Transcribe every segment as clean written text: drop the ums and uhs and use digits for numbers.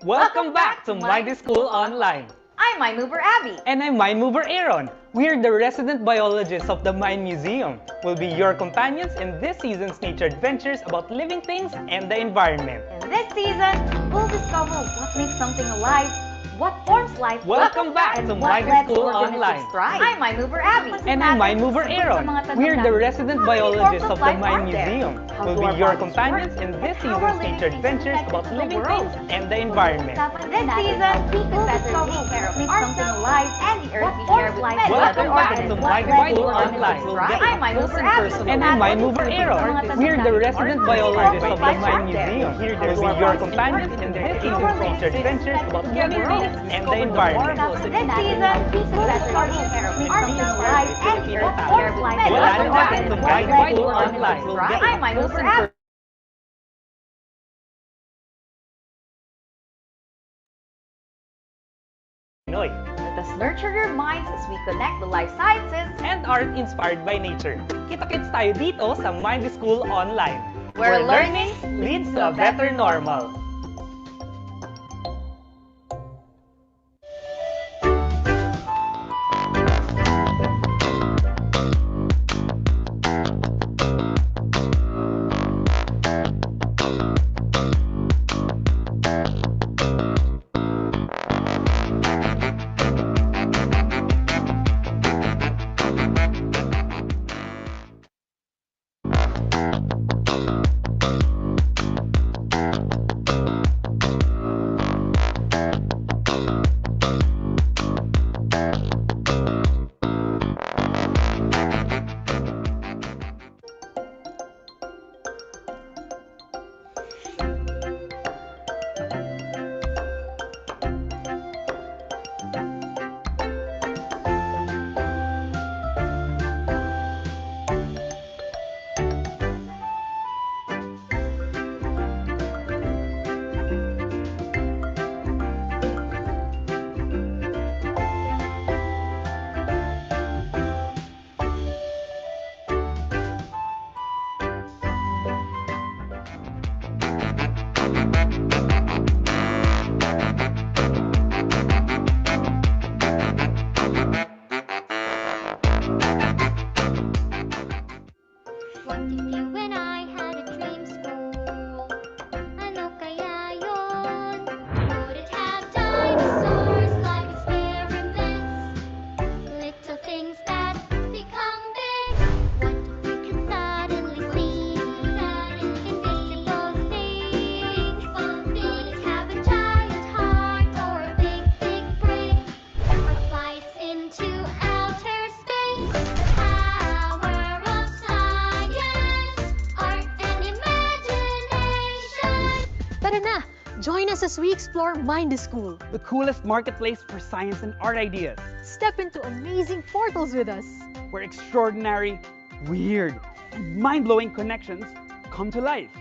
Welcome back to Mind School Online. I'm Mind Mover Abby. And I'm Mind Mover Aaron. We're the resident biologists of the Mind Museum. We'll be your companions in this season's nature adventures about living things and the environment. In this season, we'll discover what makes something alive, what forms life. Welcome back to Mind School Online. I'm Mind Mover Abby. And I'm Mind Mover Aaron. We're the resident biologists of the Mind Museum. We'll be your companions in this season's nature adventures about living things and the environment. In this season, we'll discover what makes something alive and the earth we share with many other Welcome back to Mind School Online. I'm Mind Mover Abby. And I'm Mind Mover Aaron. We're the resident biologists of the Mind Museum. We'll be your companions in this season's nature adventures about living things and the environment. This season, we'll discover what makes something alive and the earth we share with many other Welcome back to Mind School Online. I'm Mind Mover Abby. Let us nurture your minds as we connect the life sciences and art inspired by nature. Kita-kits tayo dito sa Mind School Online, where learning leads to a better normal. Join us as we explore Mind School, the coolest marketplace for science and art ideas. Step into amazing portals with us, where extraordinary, weird, and mind-blowing connections come to life.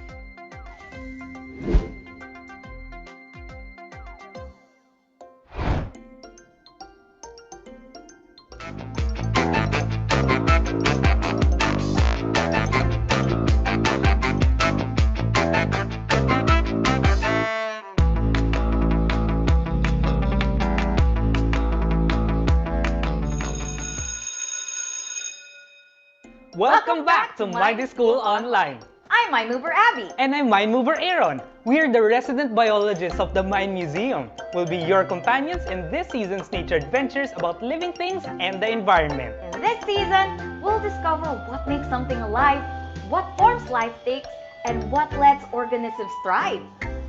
Welcome back to Mind School Online. I'm Mind Mover Abby. And I'm Mind Mover Aaron. We're the resident biologists of the Mind Museum. We'll be your companions in this season's nature adventures about living things and the environment. In this season, we'll discover what makes something alive, what forms life takes, and what lets organisms thrive.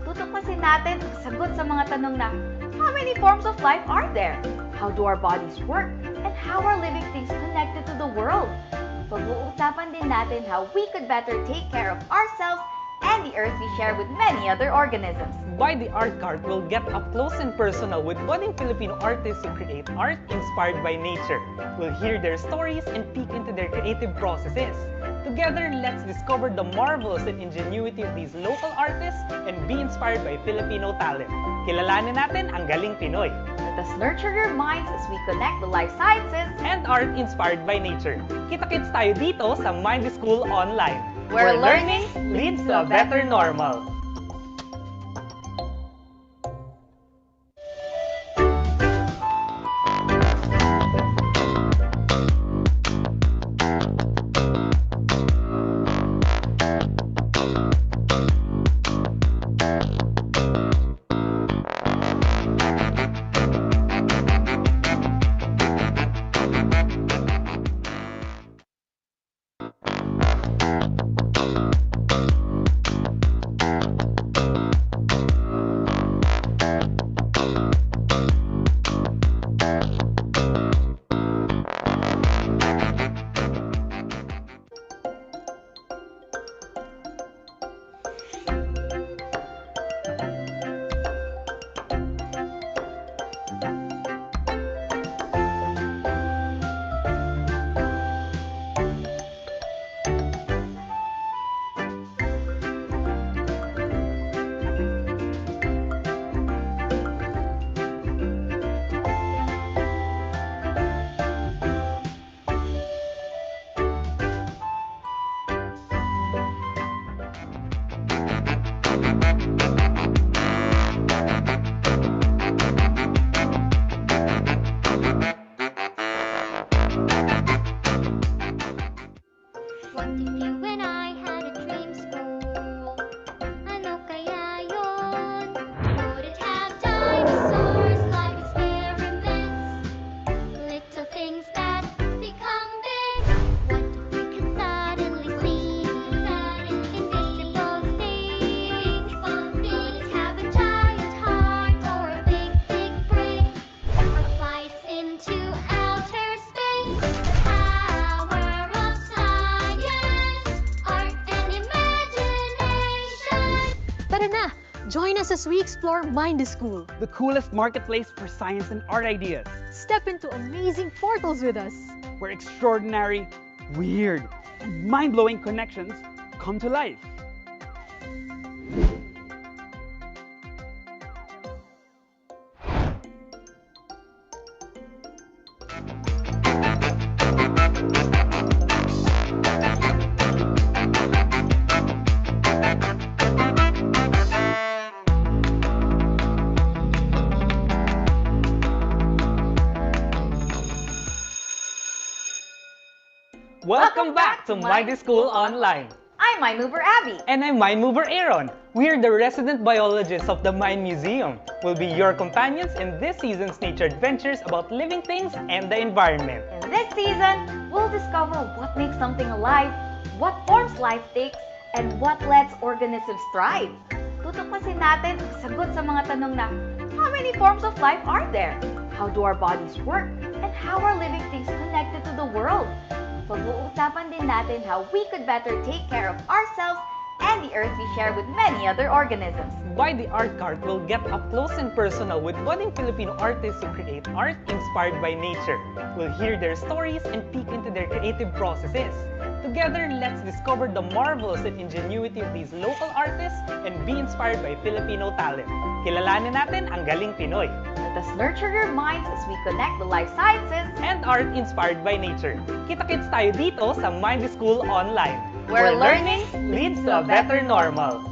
Tutuklasin natin ang sagot sa mga tanong na, how many forms of life are there? How do our bodies work? And how are living things connected to the world? Pag-uusapan din natin how we could better take care of ourselves and the earth we share with many other organisms. By the Art Cart, we'll get up close and personal with budding Filipino artists who create art inspired by nature. We'll hear their stories and peek into their creative processes. Together, let's discover the marvels and ingenuity of these local artists and be inspired by Filipino talent. Kilalanin natin ang galing Pinoy. Let us nurture your minds as we connect the life sciences and art inspired by nature. Kita-kits tayo dito sa Mind School Online, where learning leads to a better normal. Join us as we explore Mind School. the coolest marketplace for science and art ideas, Step into amazing portals with us. where extraordinary, weird, and mind-blowing connections come to life. Welcome back to Mind School Online. I'm Mind Mover Abby. And I'm Mind Mover Aaron. We're the resident biologists of the Mind Museum. We'll be your companions in this season's nature adventures about living things and the environment. In this season, we'll discover what makes something alive, what forms life takes, and what lets organisms thrive. Tutuklasin natin ang sagot sa mga tanong na, how many forms of life are there? How do our bodies work? And how are living things connected to the world? Pag-uusapan din natin how we could better take care of ourselves and the earth we share with many other organisms. By the art cart, we'll get up close and personal with budding Filipino artists who create art inspired by nature. We'll hear their stories and peek into their creative processes. Together, let's discover the marvels and ingenuity of these local artists and be inspired by Filipino talent. Kilalanin natin ang galing Pinoy Let us nurture your minds as we connect the life sciences and art inspired by nature. Kita-kits tayo dito sa Mind School Online, where learning leads to a better normal.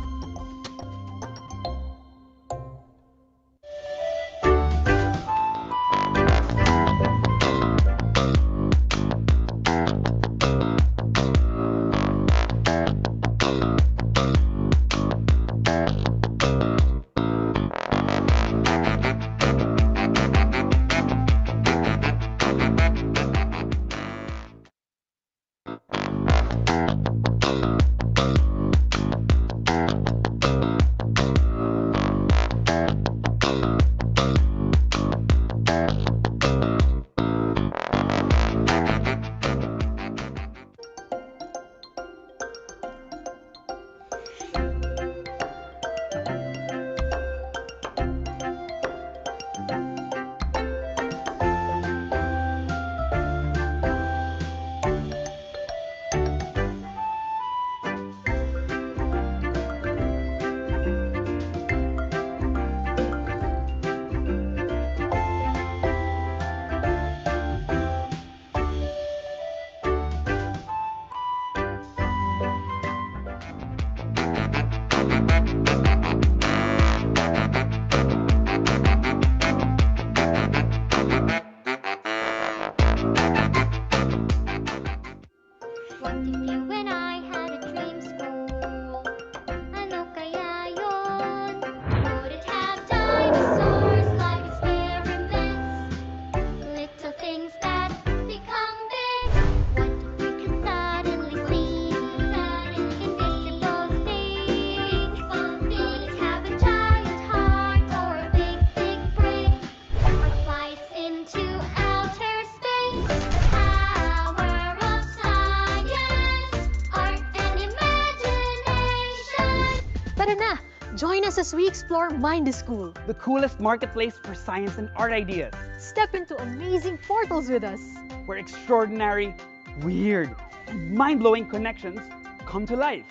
Join us as we explore Mind School. The coolest marketplace for science and art ideas, Step into amazing portals with us. where extraordinary, weird, and mind-blowing connections come to life.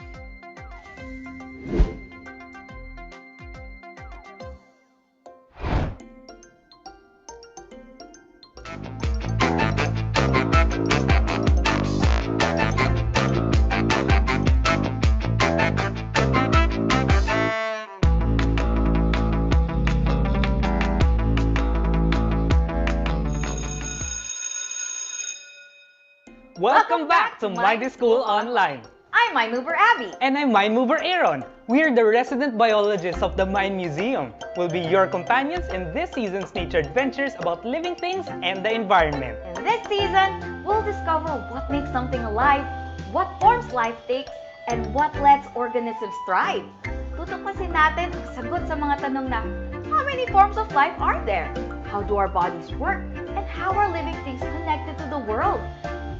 Welcome back to Mind School Online. I'm Mind Mover Abby. And I'm Mind Mover Aaron. We're the resident biologists of the Mind Museum. We'll be your companions in this season's nature adventures about living things and the environment. In this season, we'll discover what makes something alive, what forms life takes, and what lets organisms thrive. Tutuklasin natin ang sagot sa mga tanong na, how many forms of life are there? How do our bodies work? And how are living things connected to the world?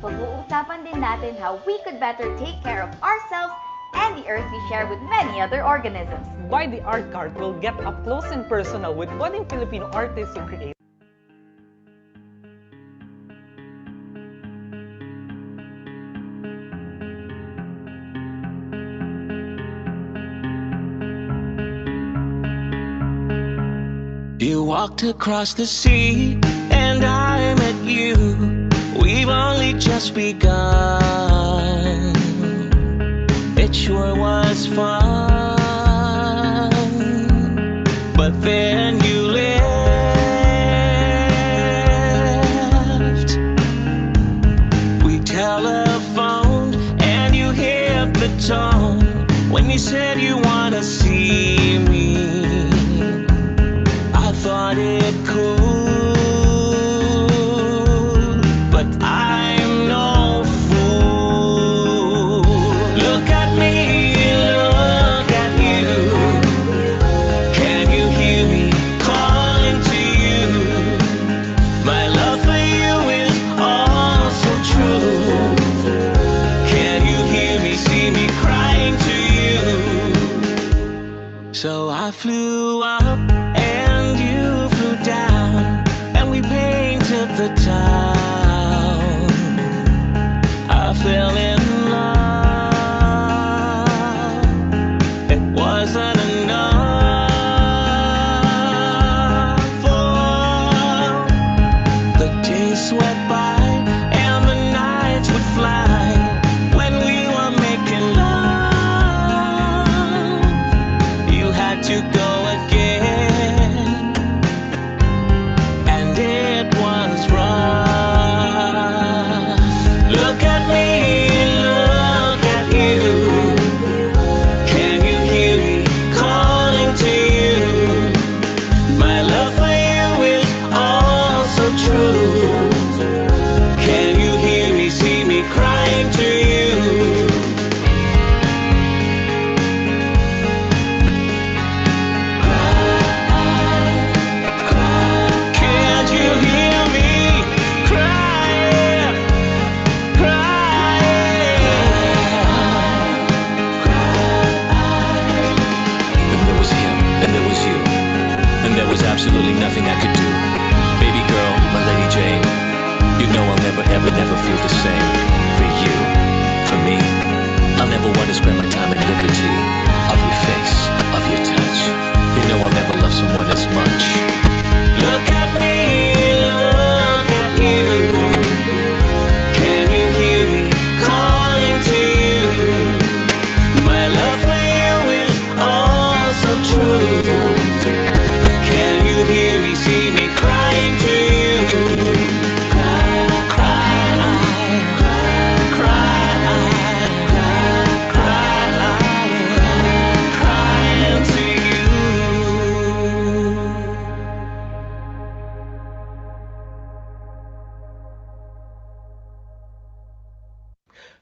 Pag-uusapan din natin how we could better take care of ourselves and the the earth we share with many other organisms. By the art cart, we'll get up close and personal with budding Filipino artists who create You walked across the sea and I met you. We've only just begun. It sure was fun. But then you left. We telephoned and you hit the tone when you said you wanna see me. I thought it cool, but I'm no fool. Look at me, look at you. Can you hear me calling to you? My love for you is all so true. Can you hear me, see me crying to you? So I flew up and you flew down, and we painted the town. I fell in love. It wasn't enough. Oh, the days swept by and the nights would fly when we were making love. You had to go again, and it was rough. Look at me, look at you. Can you hear me calling to you? My love for you is all so true. Can you hear me, see me crying to you? Can't you hear me crying, crying? And there was him, and there was you, and there was absolutely nothing I could do. Baby girl, my Lady Jane, you know I'll never, ever, never feel the same. For you, for me, I'll never want to spend my time at liberty of your face, of your touch. You know I'll never love someone as much. Look at me, look at you. Can you hear me calling to you? My love for you is all so true. Can you hear me, see me crying to you? Cry, cry, cry, cry, crying to you.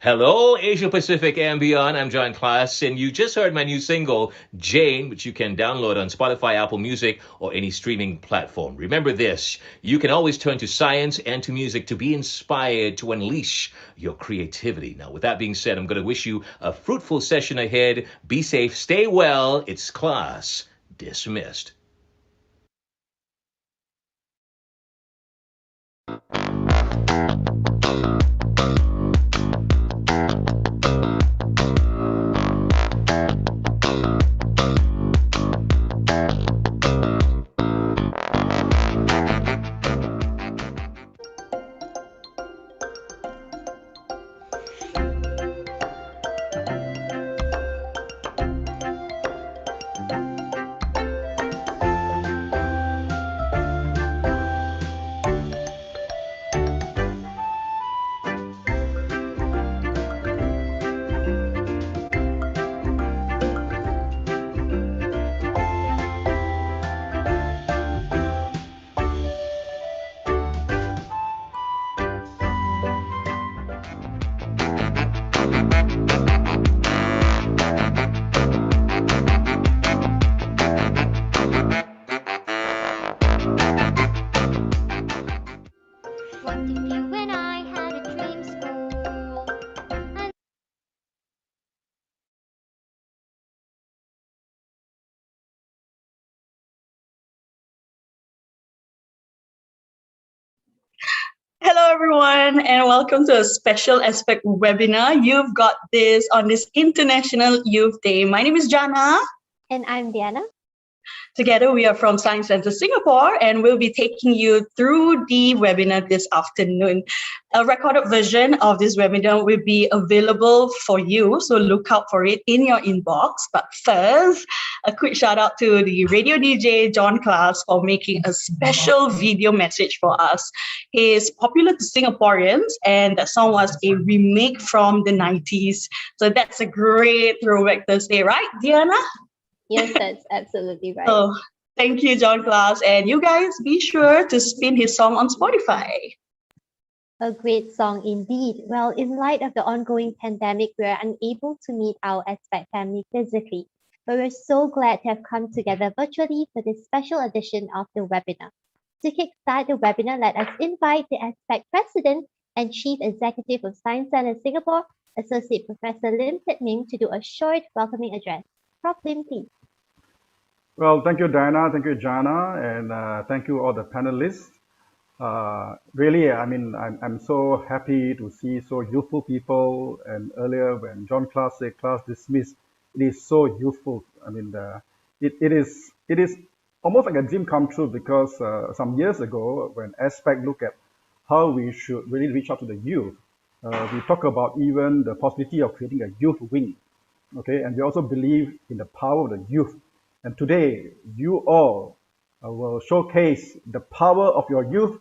Hello, Asia Pacific and beyond. I'm John Klass, and you just heard my new single, Jane, which you can download on Spotify, Apple Music, or any streaming platform. Remember this, you can always turn to science and to music to be inspired to unleash your creativity. Now, with that being said, I'm going to wish you a fruitful session ahead. Be safe, stay well. It's Klass, dismissed. everyone, and welcome to a special ASPAC webinar. You've got this on this International Youth Day. My name is Jana. And I'm Brianna. Together, we are from Science Center Singapore, and we'll be taking you through the webinar this afternoon. A recorded version of this webinar will be available for you, so look out for it in your inbox. But first, a quick shout out to the radio DJ, John Klass, for making a special video message for us. He is popular to Singaporeans, and that song was a remake from the 90s. So that's a great throwback Thursday, right, Diana? Yes, that's absolutely right. So thank you, John Klass. And you guys be sure to spin his song on Spotify. A great song indeed. Well, in light of the ongoing pandemic, we are unable to meet our ASPAC family physically, but we're so glad to have come together virtually for this special edition of the webinar. To kickstart the webinar, let us invite the ASPAC President and Chief Executive of Science Center Singapore, Associate Professor Lim Pit Ming, to do a short welcoming address. Prof. Lim, please. Well, thank you, Diana. Thank you, Jana, and thank you all the panelists. Really, I mean, I'm so happy to see so youthful people. And earlier, when John Klass said class dismissed, it is so youthful. I mean, it is almost like a dream come true, because some years ago, when ASPAC looked at how we should really reach out to the youth, we talk about even the possibility of creating a youth wing. Okay, and we also believe in the power of the youth. And today, you all will showcase the power of your youth,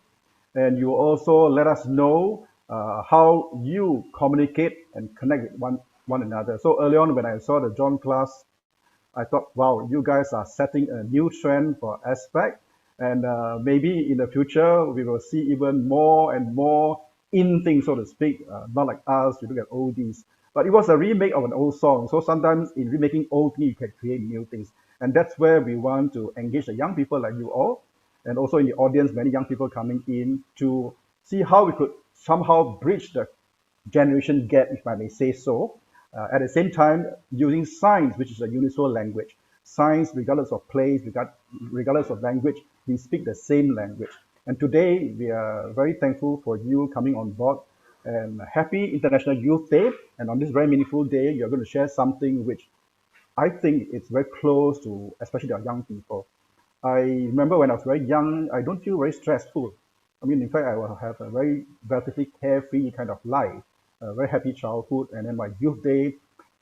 and you also let us know how you communicate and connect with one another. So early on, when I saw the John Klass, I thought, wow, you guys are setting a new trend for ASPAC, and maybe in the future, we will see even more and more in things, so to speak, not like us, we look at oldies. But it was a remake of an old song. So sometimes in remaking old things, you can create new things. And that's where we want to engage the young people like you all, and also in the audience, many young people coming in, to see how we could somehow bridge the generation gap, if I may say so. At the same time, using science, which is a universal language. Science, regardless of place, regardless of language, we speak the same language. And today, we are very thankful for you coming on board. And happy International Youth Day. And on this very meaningful day, you're going to share something which I think it's very close to, especially our young people. I remember when I was very young, I don't feel very stressful. I mean, in fact, I will have a very relatively carefree kind of life, a very happy childhood. And then my youth day,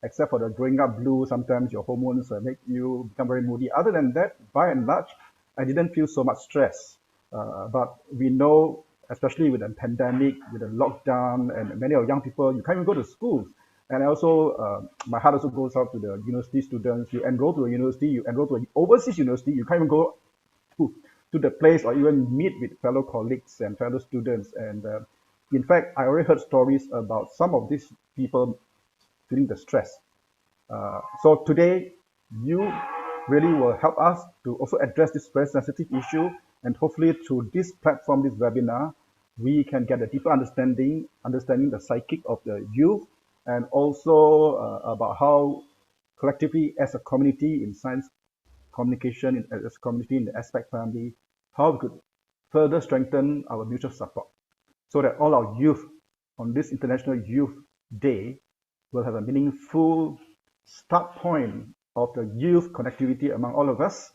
except for the growing up blues, sometimes your hormones make you become very moody. Other than that, by and large, I didn't feel so much stress. But we know, especially with the pandemic, with the lockdown, and many of young people, you can't even go to schools. And also, my heart also goes out to the university students. You enroll to a university, you enroll to an overseas university, you can't even go to the place or even meet with fellow colleagues and fellow students. And in fact, I already heard stories about some of these people feeling the stress. So today, you really will help us to also address this very sensitive issue. And hopefully through this platform, this webinar, we can get a deeper understanding the psychic of the youth, and also about how collectively as a community in science communication, as a community in the ASPAC family, how we could further strengthen our mutual support, so that all our youth on this International Youth Day will have a meaningful start point of the youth connectivity among all of us,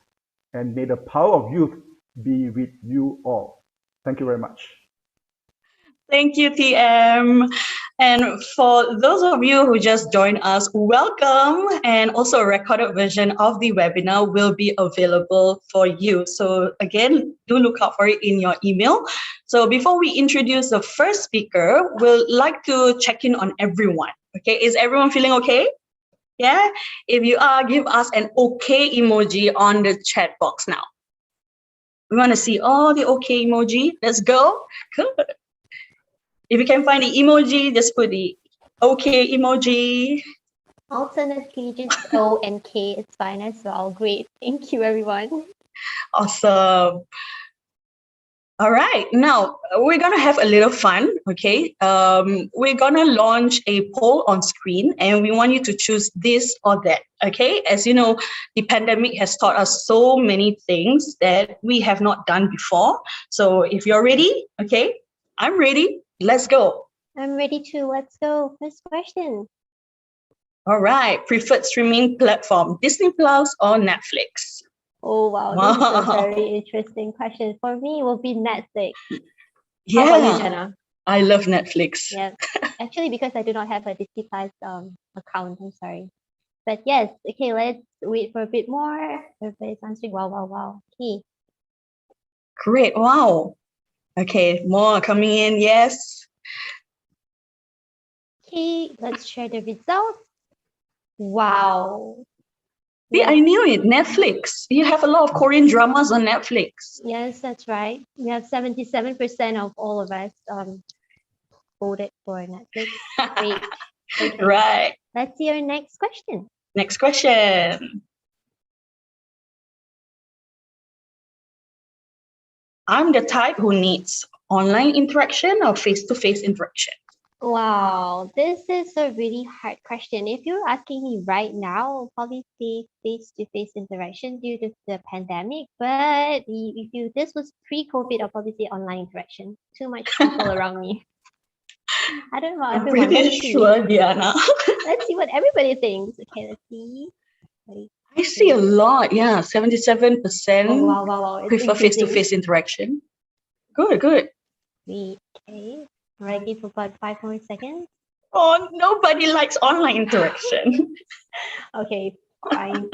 and may the power of youth be with you all. Thank you very much. Thank you, TM. And for those of you who just joined us, welcome. And also a recorded version of the webinar will be available for you. So again, do look out for it in your email. So before we introduce the first speaker, we'll like to check in on everyone. Okay, is everyone feeling okay? Yeah? If you are, give us an okay emoji on the chat box now. We want to see all the okay emoji. Let's go. Good. If you can find the emoji, just put the okay emoji. Alternately, just O and K, it's fine as well. Great. Thank you, everyone. Awesome. All right, now we're gonna have a little fun, okay? We're gonna launch a poll on screen, and we want you to choose this or that, okay? As you know, the pandemic has taught us so many things that we have not done before. So if you're ready, okay, I'm ready. Let's go. I'm ready to. Let's go. First question. All right. Preferred streaming platform, Disney Plus or Netflix? Oh, wow. This is a Wow. very interesting question. For me, it will be Netflix. How about you, Yeah, Jenna? I love Netflix. Yeah. Actually, because I do not have a Disney Plus account, I'm sorry. But yes, okay, let's wait for a bit more. Everybody's answering. Wow, wow, wow. Okay. Great. Wow. Okay, more coming in. Yes. Okay, let's share the results. Wow. See, I knew it. Netflix. You have a lot of Korean dramas on Netflix. Yes, that's right. We have 77% of all of us voted for Netflix. Great. Okay. Right. Let's see our next question. Next question. I'm the type who needs online interaction or face-to-face interaction. Wow, this is a really hard question. If you're asking me right now, I'll probably say face-to-face interaction due to the pandemic. But if you this was pre-COVID, I'll probably say online interaction. Too much people around me. I don't know I'm everyone. pretty Let's see. sure, Diana. Let's see what everybody thinks. Okay, let's see. I see a lot. Yeah, 77% Oh, wow, wow, wow. It's prefer increasing. face-to-face interaction. Good, good. Wait, okay. Ready for about 5 more seconds. Oh, nobody likes online interaction. Okay, fine.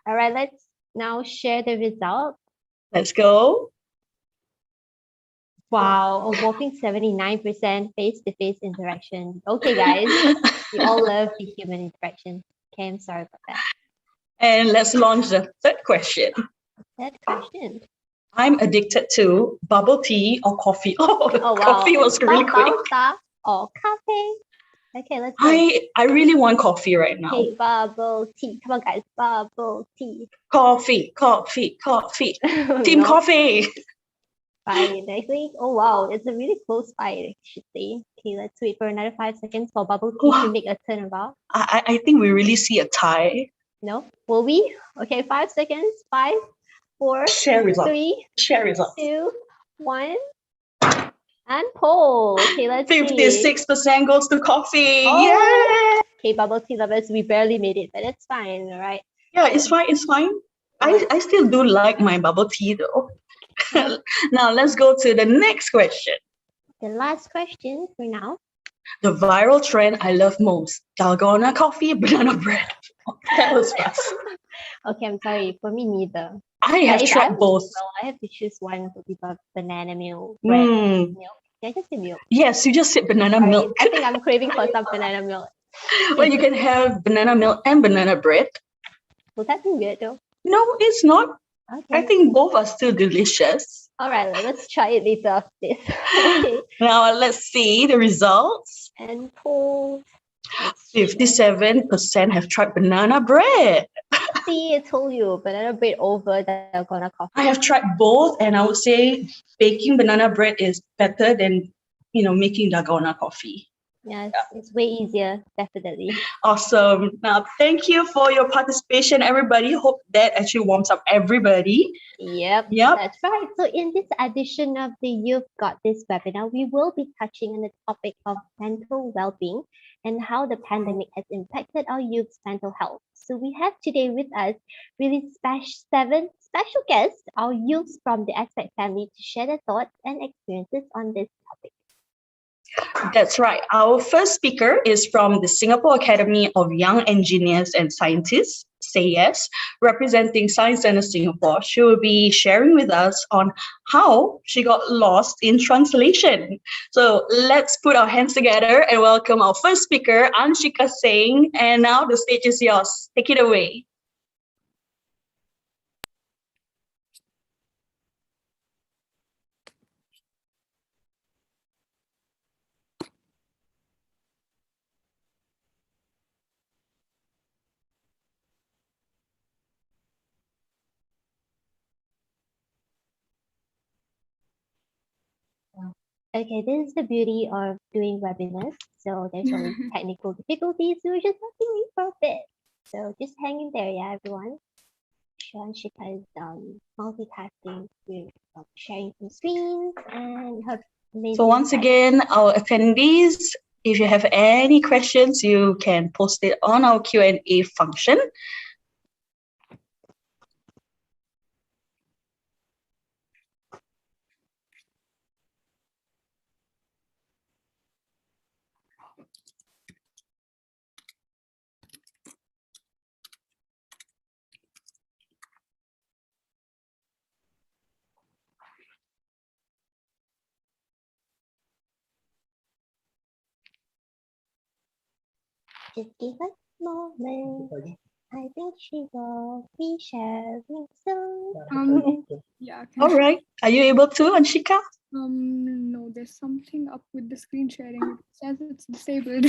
All right, let's now share the results. Let's go. Wow, a whopping 79% face-to-face interaction. Okay, guys, we all love the human interaction. Okay, I'm sorry about that. And let's launch the third question. Third question. I'm addicted to bubble tea or coffee. Oh, Oh, wow. coffee was really quick. Or cafe. Okay, let's go. I really want coffee right now. Okay, bubble tea. Come on, guys, bubble tea. Coffee. Team No. coffee. Fine, I think. Oh, wow, it's a really close fight, I should say. Okay, let's wait for another 5 seconds for bubble tea to Wow. make a turnabout. I think we really see a tie. No? Will we? Okay, 5 seconds. 5, 4, Share results. 3, Share results. 2, 1. And poll. Okay, let's see. 56% goes to coffee. Oh. Yeah. Okay, bubble tea lovers, we barely made it, but it's fine, all right? Yeah, it's fine. It's fine. I still do like my bubble tea though. Now let's go to the next question. The last question for now. The viral trend I love most: dalgona coffee, banana bread. That was fast. Okay, I'm sorry. For me, neither. I have If tried both. Well, I have to choose one for people. Banana milk, bread, milk. Did I just say milk? Yes, you just said banana Sorry, milk. I think I'm craving for some banana milk. Well, you can have banana milk and banana bread. Will that be weird though? No, it's not. Okay. I think both are still delicious. All right, let's try it later after this. Okay. Now let's see the results. And poll. 57% have tried banana bread. See, I told you, banana bread over dalgona coffee. I have tried both, and I would say baking banana bread is better than making dalgona coffee. Yes, it's way easier, definitely. Awesome. Now, thank you for your participation, everybody. Hope that actually warms up everybody. Yep, that's right. So in this edition of the You've Got This webinar, we will be touching on the topic of mental well-being and how the pandemic has impacted our youth's mental health. So we have today with us really 7 special guests, our youths from the ASPAC family, to share their thoughts and experiences on this topic. That's right. Our first speaker is from the Singapore Academy of Young Engineers and Scientists, SAYES, representing Science Center Singapore. She will be sharing with us on how she got lost in translation. So let's put our hands together and welcome our first speaker, Anshika Singh. And now the stage is yours. Take it away. Okay, this is the beauty of doing webinars. So there's always technical difficulties. So we're just have to wait for a bit. So just hang in there, yeah, everyone. Anshika is multitasking with sharing some screens, and her So once again, our attendees, if you have any questions, you can post it on our Q&A function. Just give us a moment. I think she will be sharing soon. Yeah. All right. Are you able to, Anshika? No, there's something up with the screen sharing. It says it's disabled.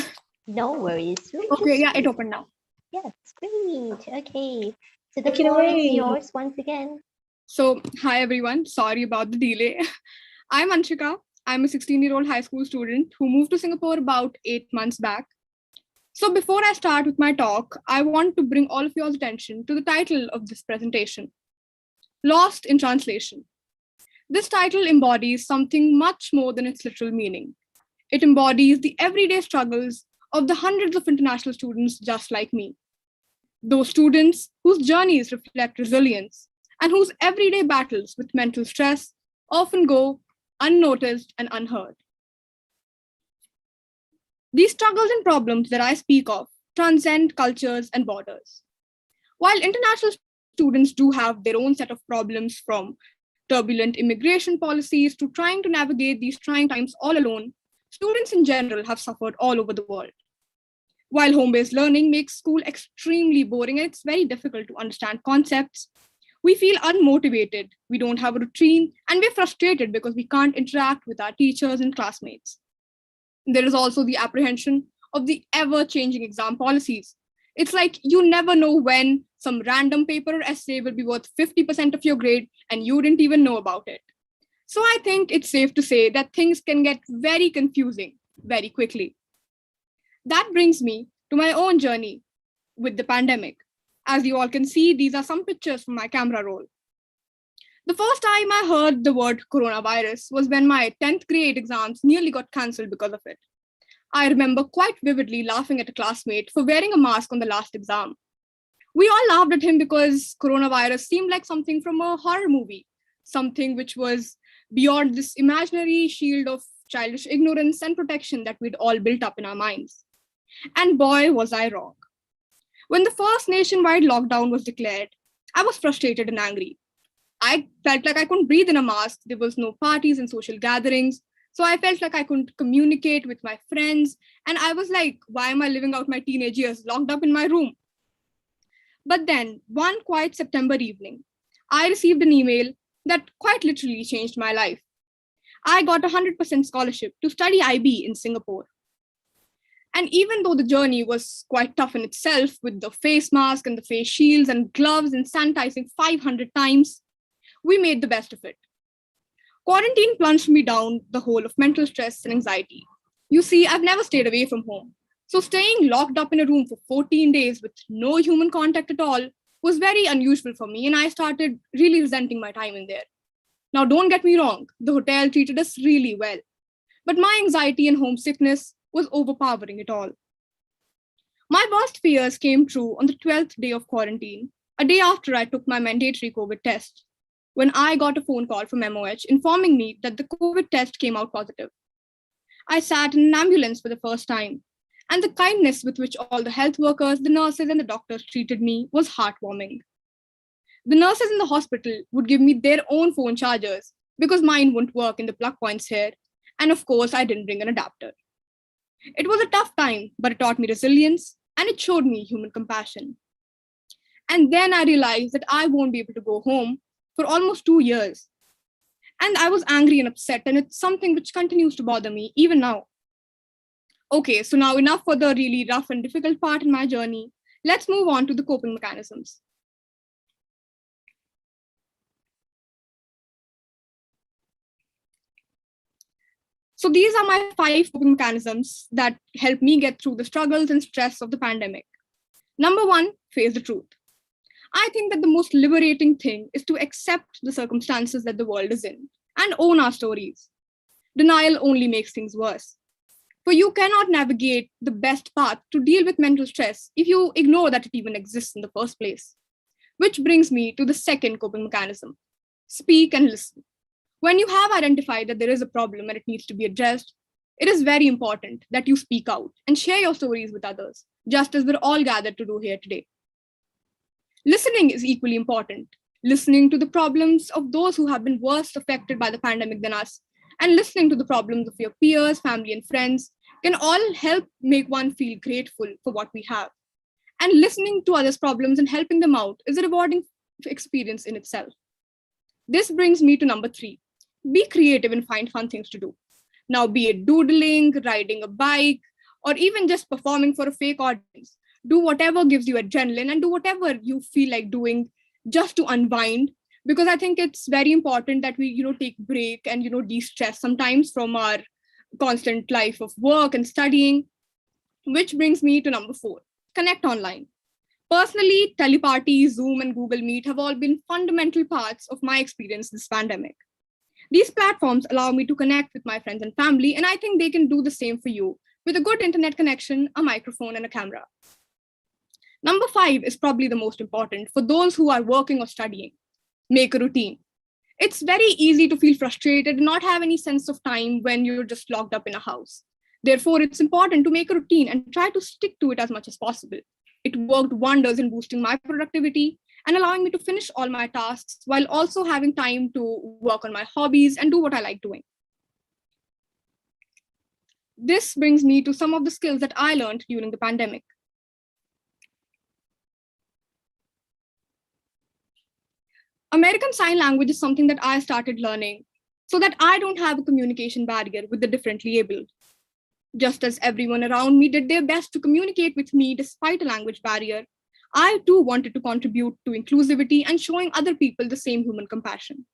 No worries. Okay, yeah, it opened now. Yes, great. Okay. So the Take it floor is away. yours once again. So, hi everyone. Sorry about the delay. I'm Anshika. I'm a 16-year-old high school student who moved to Singapore about 8 months back. So before I start with my talk, I want to bring all of your attention to the title of this presentation, Lost in Translation. This title embodies something much more than its literal meaning. It embodies the everyday struggles of the hundreds of international students just like me. Those students whose journeys reflect resilience and whose everyday battles with mental stress often go unnoticed and unheard. These struggles and problems that I speak of transcend cultures and borders. While international students do have their own set of problems, from turbulent immigration policies to trying to navigate these trying times all alone, students in general have suffered all over the world. While home-based learning makes school extremely boring and it's very difficult to understand concepts, we feel unmotivated, we don't have a routine, and we're frustrated because we can't interact with our teachers and classmates. There is also the apprehension of the ever-changing exam policies. It's like you never know when some random paper or essay will be worth 50% of your grade and you didn't even know about it. So I think it's safe to say that things can get very confusing very quickly. That brings me to my own journey with the pandemic. As you all can see, these are some pictures from my camera roll. The first time I heard the word coronavirus was when my 10th grade exams nearly got cancelled because of it. I remember quite vividly laughing at a classmate for wearing a mask on the last exam. We all laughed at him because coronavirus seemed like something from a horror movie, something which was beyond this imaginary shield of childish ignorance and protection that we'd all built up in our minds. And boy, was I wrong. When the first nationwide lockdown was declared, I was frustrated and angry. I felt like I couldn't breathe in a mask. There was no parties and social gatherings. So I felt like I couldn't communicate with my friends. And I was like, why am I living out my teenage years locked up in my room? But then, one quiet September evening, I received an email that quite literally changed my life. I got a 100% scholarship to study IB in Singapore. And even though the journey was quite tough in itself, with the face mask and the face shields and gloves and sanitizing 500 times, we made the best of it. Quarantine plunged me down the hole of mental stress and anxiety. You see, I've never stayed away from home. So staying locked up in a room for 14 days with no human contact at all was very unusual for me, and I started really resenting my time in there. Now, don't get me wrong, the hotel treated us really well. But my anxiety and homesickness was overpowering it all. My worst fears came true on the 12th day of quarantine, a day after I took my mandatory COVID test, when I got a phone call from MOH informing me that the COVID test came out positive. I sat in an ambulance for the first time, and the kindness with which all the health workers, the nurses, and the doctors treated me was heartwarming. The nurses in the hospital would give me their own phone chargers because mine wouldn't work in the plug points here, and of course, I didn't bring an adapter. It was a tough time, but it taught me resilience, and it showed me human compassion. And then I realized that I won't be able to go home for almost 2 years. And I was angry and upset, and it's something which continues to bother me even now. Okay, so now enough for the really rough and difficult part in my journey. Let's move on to the coping mechanisms. So these are my 5 coping mechanisms that help me get through the struggles and stress of the pandemic. Number 1, face the truth. I think that the most liberating thing is to accept the circumstances that the world is in and own our stories. Denial only makes things worse. For you cannot navigate the best path to deal with mental stress if you ignore that it even exists in the first place. Which brings me to the second coping mechanism: speak and listen. When you have identified that there is a problem and it needs to be addressed, it is very important that you speak out and share your stories with others, just as we're all gathered to do here today. Listening is equally important. Listening to the problems of those who have been worse affected by the pandemic than us, and listening to the problems of your peers, family, and friends can all help make one feel grateful for what we have. And listening to others' problems and helping them out is a rewarding experience in itself. This brings me to number 3. Be creative and find fun things to do. Now, be it doodling, riding a bike, or even just performing for a fake audience. Do whatever gives you adrenaline and do whatever you feel like doing just to unwind, because I think it's very important that we take break and de-stress sometimes from our constant life of work and studying. Which brings me to number 4: connect online. Personally, Teleparty, Zoom, and Google Meet have all been fundamental parts of my experience this pandemic. These platforms allow me to connect with my friends and family, and I think they can do the same for you with a good internet connection, a microphone, and a camera. Number 5 is probably the most important for those who are working or studying. Make a routine. It's very easy to feel frustrated and not have any sense of time when you're just locked up in a house. Therefore, it's important to make a routine and try to stick to it as much as possible. It worked wonders in boosting my productivity and allowing me to finish all my tasks while also having time to work on my hobbies and do what I like doing. This brings me to some of the skills that I learned during the pandemic. American Sign Language is something that I started learning so that I don't have a communication barrier with the differently abled. Just as everyone around me did their best to communicate with me despite a language barrier, I too wanted to contribute to inclusivity and showing other people the same human compassion.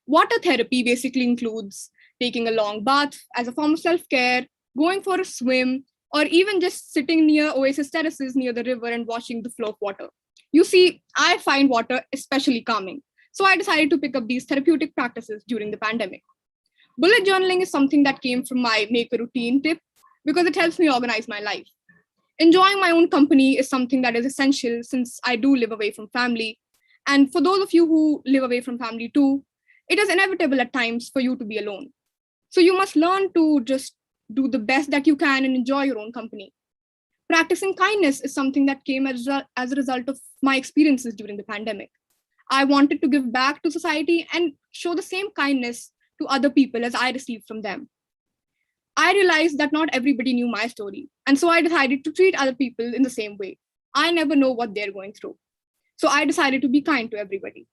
Water therapy basically includes taking a long bath as a form of self-care, going for a swim, or even just sitting near oasis terraces near the river and watching the flow of water. You see, I find water especially calming, so I decided to pick up these therapeutic practices during the pandemic. Bullet journaling is something that came from my make a routine tip because it helps me organize my life. Enjoying my own company is something that is essential since I do live away from family. And for those of you who live away from family too, it is inevitable at times for you to be alone. So you must learn to just do the best that you can and enjoy your own company. Practicing kindness is something that came as a result of my experiences during the pandemic. I wanted to give back to society and show the same kindness to other people as I received from them. I realized that not everybody knew my story, and so I decided to treat other people in the same way. I never know what they're going through. So I decided to be kind to everybody.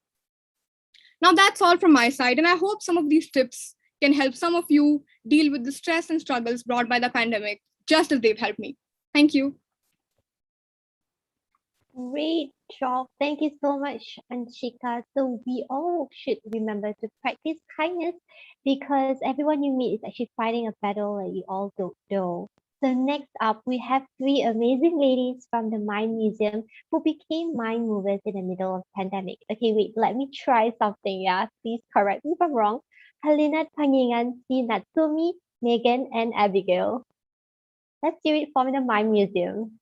Now that's all from my side, and I hope some of these tips can help some of you deal with the stress and struggles brought by the pandemic, just as they've helped me. Thank you. Great job. Thank you so much, Anshika. So we all should remember to practice kindness because everyone you meet is actually fighting a battle that you all don't know. So next up, we have 3 amazing ladies from the Mind Museum who became mind movers in the middle of pandemic. Okay, wait, let me try something, yeah? Please correct me if I'm wrong. Halina Pangingan, si Natsumi, Megan, and Abigail. Let's do it from the Mind Museum.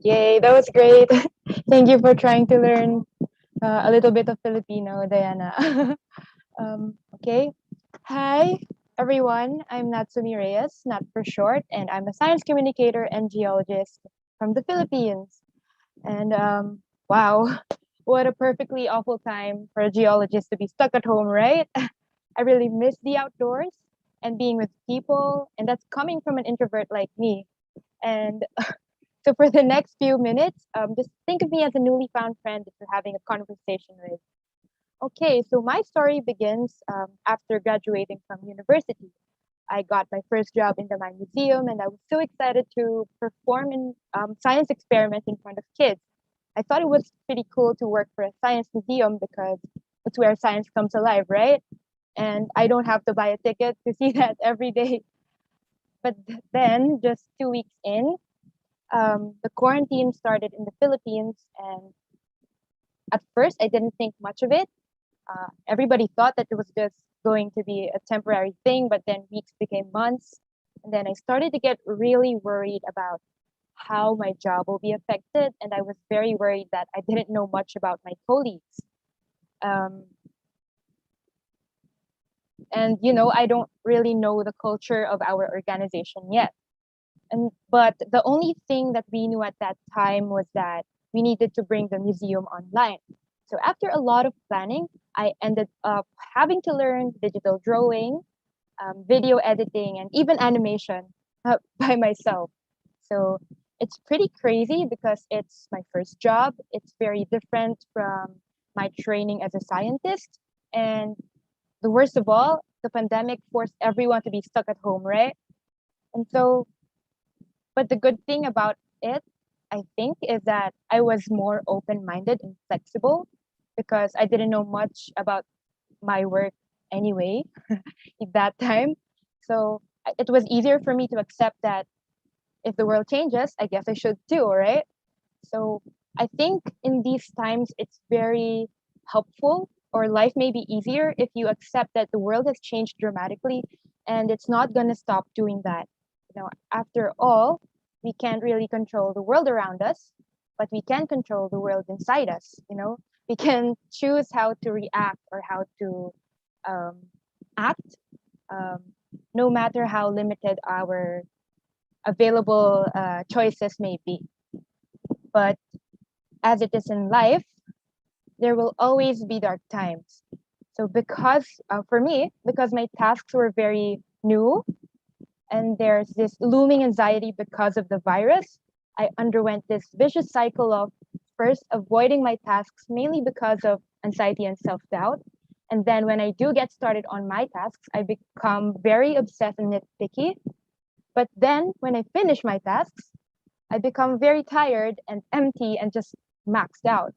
Yay, that was great. Thank you for trying to learn a little bit of Filipino, Diana. Okay. Hi, everyone. I'm Natsumi Reyes, Nat for short, and I'm a science communicator and geologist from the Philippines. And wow, what a perfectly awful time for a geologist to be stuck at home, right? I really miss the outdoors and being with people, and that's coming from an introvert like me. And so for the next few minutes, just think of me as a newly found friend that you're having a conversation with. Okay, so my story begins after graduating from university. I got my first job in the Mind Museum, and I was so excited to perform in science experiments in front of kids. I thought it was pretty cool to work for a science museum because it's where science comes alive, right? And I don't have to buy a ticket to see that every day. But then, just 2 weeks in, The quarantine started in the Philippines, and at first I didn't think much of it. Everybody thought that it was just going to be a temporary thing, but then weeks became months. And then I started to get really worried about how my job will be affected. And I was very worried that I didn't know much about my colleagues. Um, and, I don't really know the culture of our organization yet. But the only thing that we knew at that time was that we needed to bring the museum online. So after a lot of planning, I ended up having to learn digital drawing, video editing, and even animation by myself. So it's pretty crazy because it's my first job. It's very different from my training as a scientist. And the worst of all, the pandemic forced everyone to be stuck at home, right? And so, but the good thing about it, I think, is that I was more open minded and flexible because I didn't know much about my work anyway at that time. So it was easier for me to accept that if the world changes, I guess I should too, right? So I think in these times, it's very helpful, or life may be easier if you accept that the world has changed dramatically and it's not going to stop doing that. After all, we can't really control the world around us, but we can control the world inside us. We can choose how to react or how to act, um, no matter how limited our available choices may be. But as it is in life, there will always be dark times. So for me, because my tasks were very new and there's this looming anxiety because of the virus, I underwent this vicious cycle of first avoiding my tasks mainly because of anxiety and self-doubt. And then when I do get started on my tasks, I become very obsessed and nitpicky. But then when I finish my tasks, I become very tired and empty and just maxed out.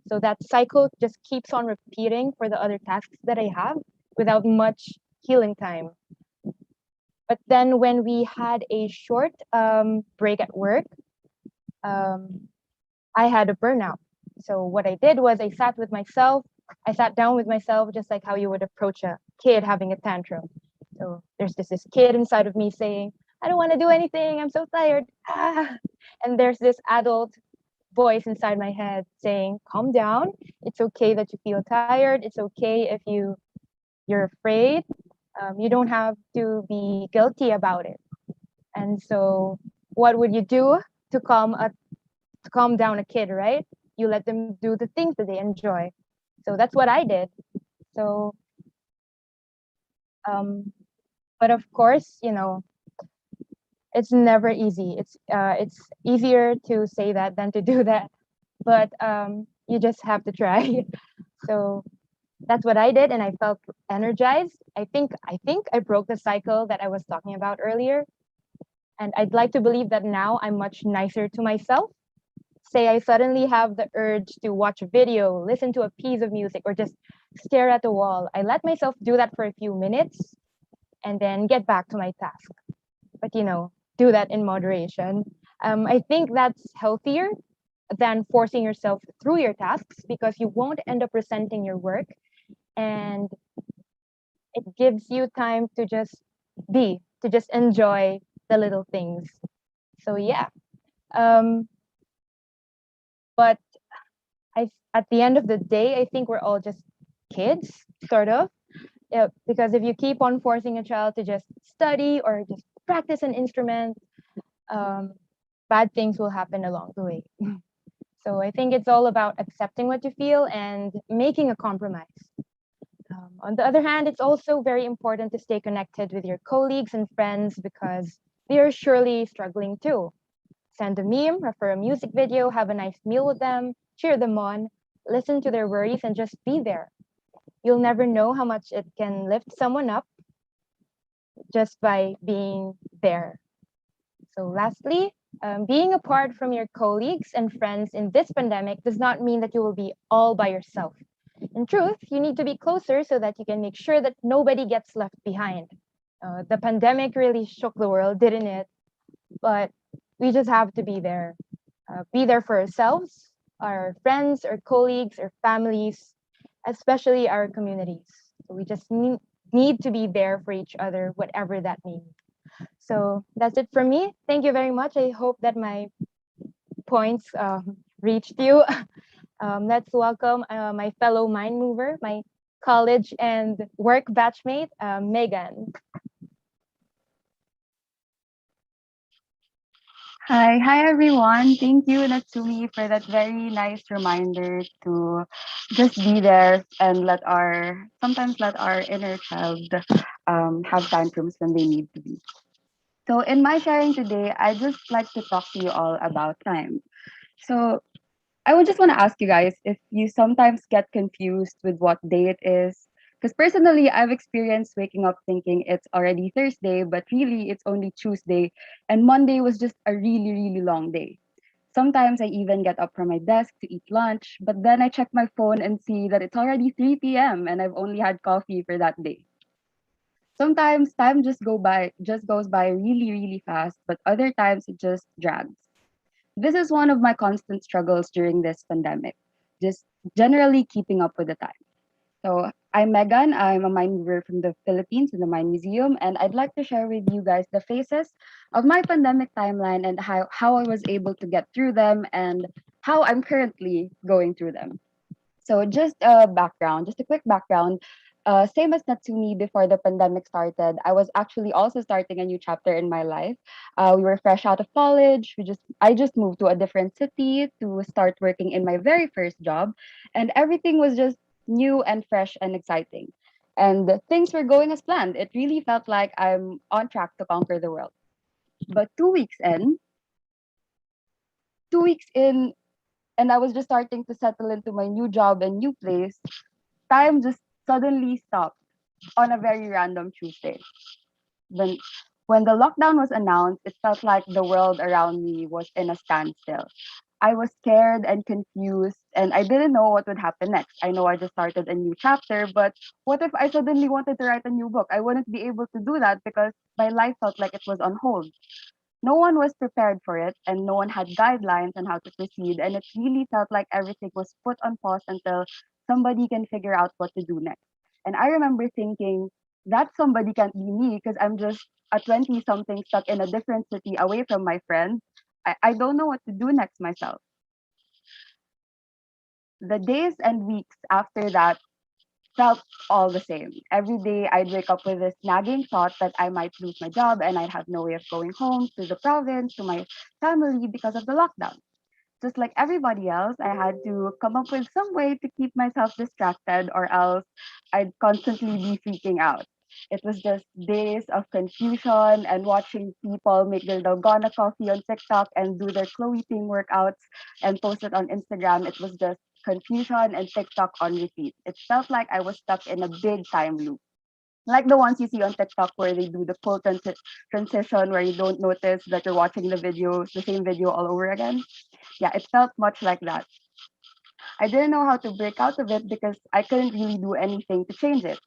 So that cycle just keeps on repeating for the other tasks that I have without much healing time. But then when we had a short break at work, I had a burnout. So what I did was I sat down with myself, just like how you would approach a kid having a tantrum. So there's this kid inside of me saying, I don't want to do anything. I'm so tired. Ah. And there's this adult voice inside my head saying, calm down. It's okay that you feel tired. It's okay if you're afraid. You don't have to be guilty about it. And so what would you do to calm down a kid, right? You let them do the things that they enjoy. So that's what I did. So, but of course, it's never easy. It's easier to say that than to do that, but you just have to try. So that's what I did, and I felt energized. I think I broke the cycle that I was talking about earlier, and I'd like to believe that now I'm much nicer to myself. Say I suddenly have the urge to watch a video, listen to a piece of music, or just stare at the wall. I let myself do that for a few minutes and then get back to my task. But do that in moderation. I think that's healthier than forcing yourself through your tasks because you won't end up resenting your work, and it gives you time to just enjoy the little things. So yeah. But at the end of the day, I think we're all just kids, sort of. Yeah, because if you keep on forcing a child to just study or just practice an instrument, bad things will happen along the way. So I think it's all about accepting what you feel and making a compromise. On the other hand, it's also very important to stay connected with your colleagues and friends because they are surely struggling too. Send a meme, refer a music video, have a nice meal with them, cheer them on, listen to their worries, and just be there. You'll never know how much it can lift someone up just by being there. So lastly, being apart from your colleagues and friends in this pandemic does not mean that you will be all by yourself. In truth, you need to be closer so that you can make sure that nobody gets left behind. The pandemic really shook the world, didn't it? But We just have to be there for ourselves, our friends, our colleagues, our families, especially our communities. So we just need to be there for each other, whatever that means. So that's it from me. Thank you very much. I hope that my points reached you. Let's welcome my fellow mind mover, my college and work batchmate, Megan. Hi everyone. Thank you, Natsumi, for that very nice reminder to just be there and sometimes let our inner child have tantrums when they need to be. So in my sharing today, I just like to talk to you all about time. So I would just want to ask you guys if you sometimes get confused with what day it is. Because personally, I've experienced waking up thinking it's already Thursday, but really it's only Tuesday, and Monday was just a really, really long day. Sometimes I even get up from my desk to eat lunch, but then I check my phone and see that it's already 3 p.m. and I've only had coffee for that day. Sometimes time just goes by really, really fast, but other times it just drags. This is one of my constant struggles during this pandemic, just generally keeping up with the time. So I'm Megan. I'm a mind mover from the Philippines in the Mind Museum, and I'd like to share with you guys the phases of my pandemic timeline and how I was able to get through them and how I'm currently going through them. So just a quick background. Same as Natsumi, before the pandemic started, I was actually also starting a new chapter in my life. We were fresh out of college. I just moved to a different city to start working in my very first job, and everything was just new and fresh and exciting. And things were going as planned. It really felt like I'm on track to conquer the world. But 2 weeks in, and I was just starting to settle into my new job and new place, time just suddenly stopped on a very random Tuesday. When when the lockdown was announced, it felt like the world around me was in a standstill. I was scared and confused, and I didn't know what would happen next. I know I just started a new chapter, but what if I suddenly wanted to write a new book? I wouldn't be able to do that because my life felt like it was on hold. No one was prepared for it, and no one had guidelines on how to proceed, and it really felt like everything was put on pause until somebody can figure out what to do next. And I remember thinking, that somebody can't be me because I'm just a 20 something stuck in a different city away from my friends. I don't know what to do next myself. The days and weeks after that felt all the same. Every day I'd wake up with this nagging thought that I might lose my job and I'd have no way of going home to the province, to my family because of the lockdown. Just like everybody else, I had to come up with some way to keep myself distracted, or else I'd constantly be freaking out. It was just days of confusion and watching people make their dalgona coffee on TikTok and do their Chloe Ting workouts and post it on Instagram. It was just confusion and TikTok on repeat. It felt like I was stuck in a big time loop, like the ones you see on TikTok where they do the full transition where you don't notice that you're watching the same video all over again. Yeah, it felt much like that. I didn't know how to break out of it because I couldn't really do anything to change it.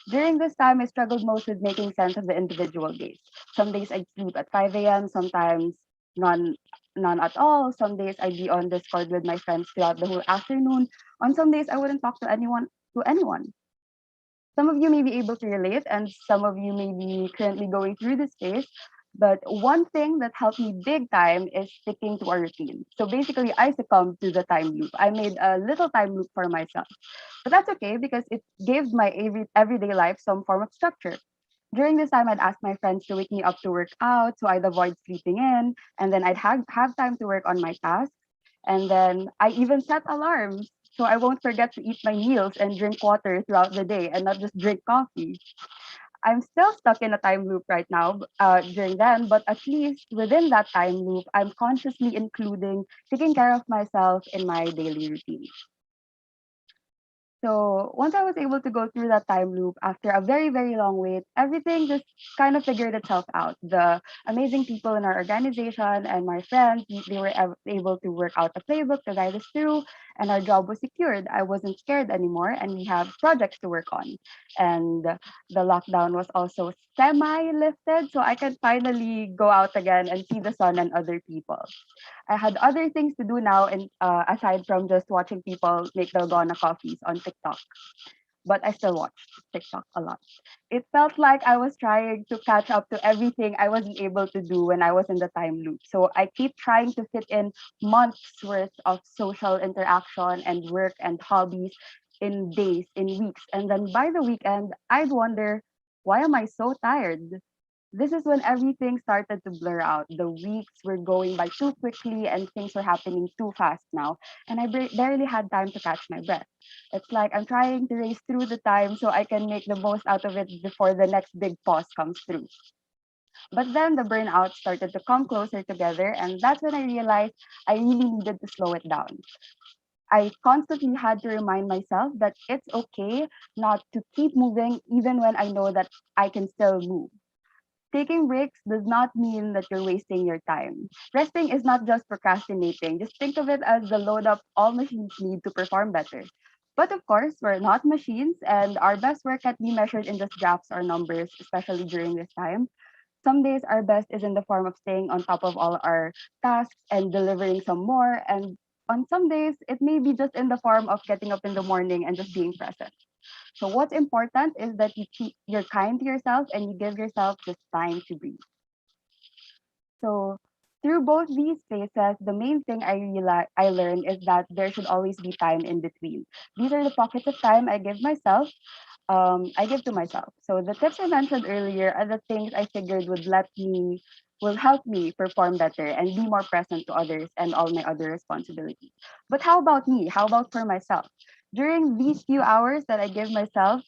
During this time, I struggled most with making sense of the individual days. Some days I'd sleep at 5 a.m., sometimes none none at all. Some days I'd be on Discord with my friends throughout the whole afternoon. On some days I wouldn't talk to anyone. Some of you may be able to relate, and some of you may be currently going through this phase. But one thing that helped me big time is sticking to a routine. So basically, I succumbed to the time loop. I made a little time loop for myself. But that's okay because it gave my everyday life some form of structure. During this time, I'd ask my friends to wake me up to work out so I'd avoid sleeping in. And then I'd have time to work on my tasks. And then I even set alarms so I won't forget to eat my meals and drink water throughout the day and not just drink coffee. I'm still stuck in a time loop right now during then, but at least within that time loop, I'm consciously including taking care of myself in my daily routine. So once I was able to go through that time loop after a very, very long wait, everything just kind of figured itself out. The amazing people in our organization and my friends, they were able to work out a playbook to guide us through. and our job was secured. I wasn't scared anymore, and we have projects to work on. And the lockdown was also semi-lifted, so I could finally go out again and see the sun and other people. I had other things to do now, and aside from just watching people make dalgona coffees on TikTok, but I still watched TikTok a lot. It felt like I was trying to catch up to everything I wasn't able to do when I was in the time loop. So I keep trying to fit in months worth of social interaction and work and hobbies in days, in weeks. And then by the weekend, I'd wonder, why am I so tired? This is when everything started to blur out. The weeks were going by too quickly and things were happening too fast now. And I barely had time to catch my breath. It's like I'm trying to race through the time so I can make the most out of it before the next big pause comes through. But then the burnout started to come closer together, and that's when I realized I really needed to slow it down. I constantly had to remind myself that it's okay not to keep moving even when I know that I can still move. Taking breaks does not mean that you're wasting your time. Resting is not just procrastinating. Just think of it as the load up all machines need to perform better. But of course, we're not machines, and our best work can't be measured in just graphs or numbers, especially during this time. Some days our best is in the form of staying on top of all our tasks and delivering some more. And on some days, it may be just in the form of getting up in the morning and just being present. So what's important is that you're kind to yourself and you give yourself just time to breathe. So through both these phases, the main thing I learned is that there should always be time in between. These are the pockets of time I give to myself. So the tips I mentioned earlier are the things I figured will help me perform better and be more present to others and all my other responsibilities. But how about me? How about for myself? During these few hours that I give myself,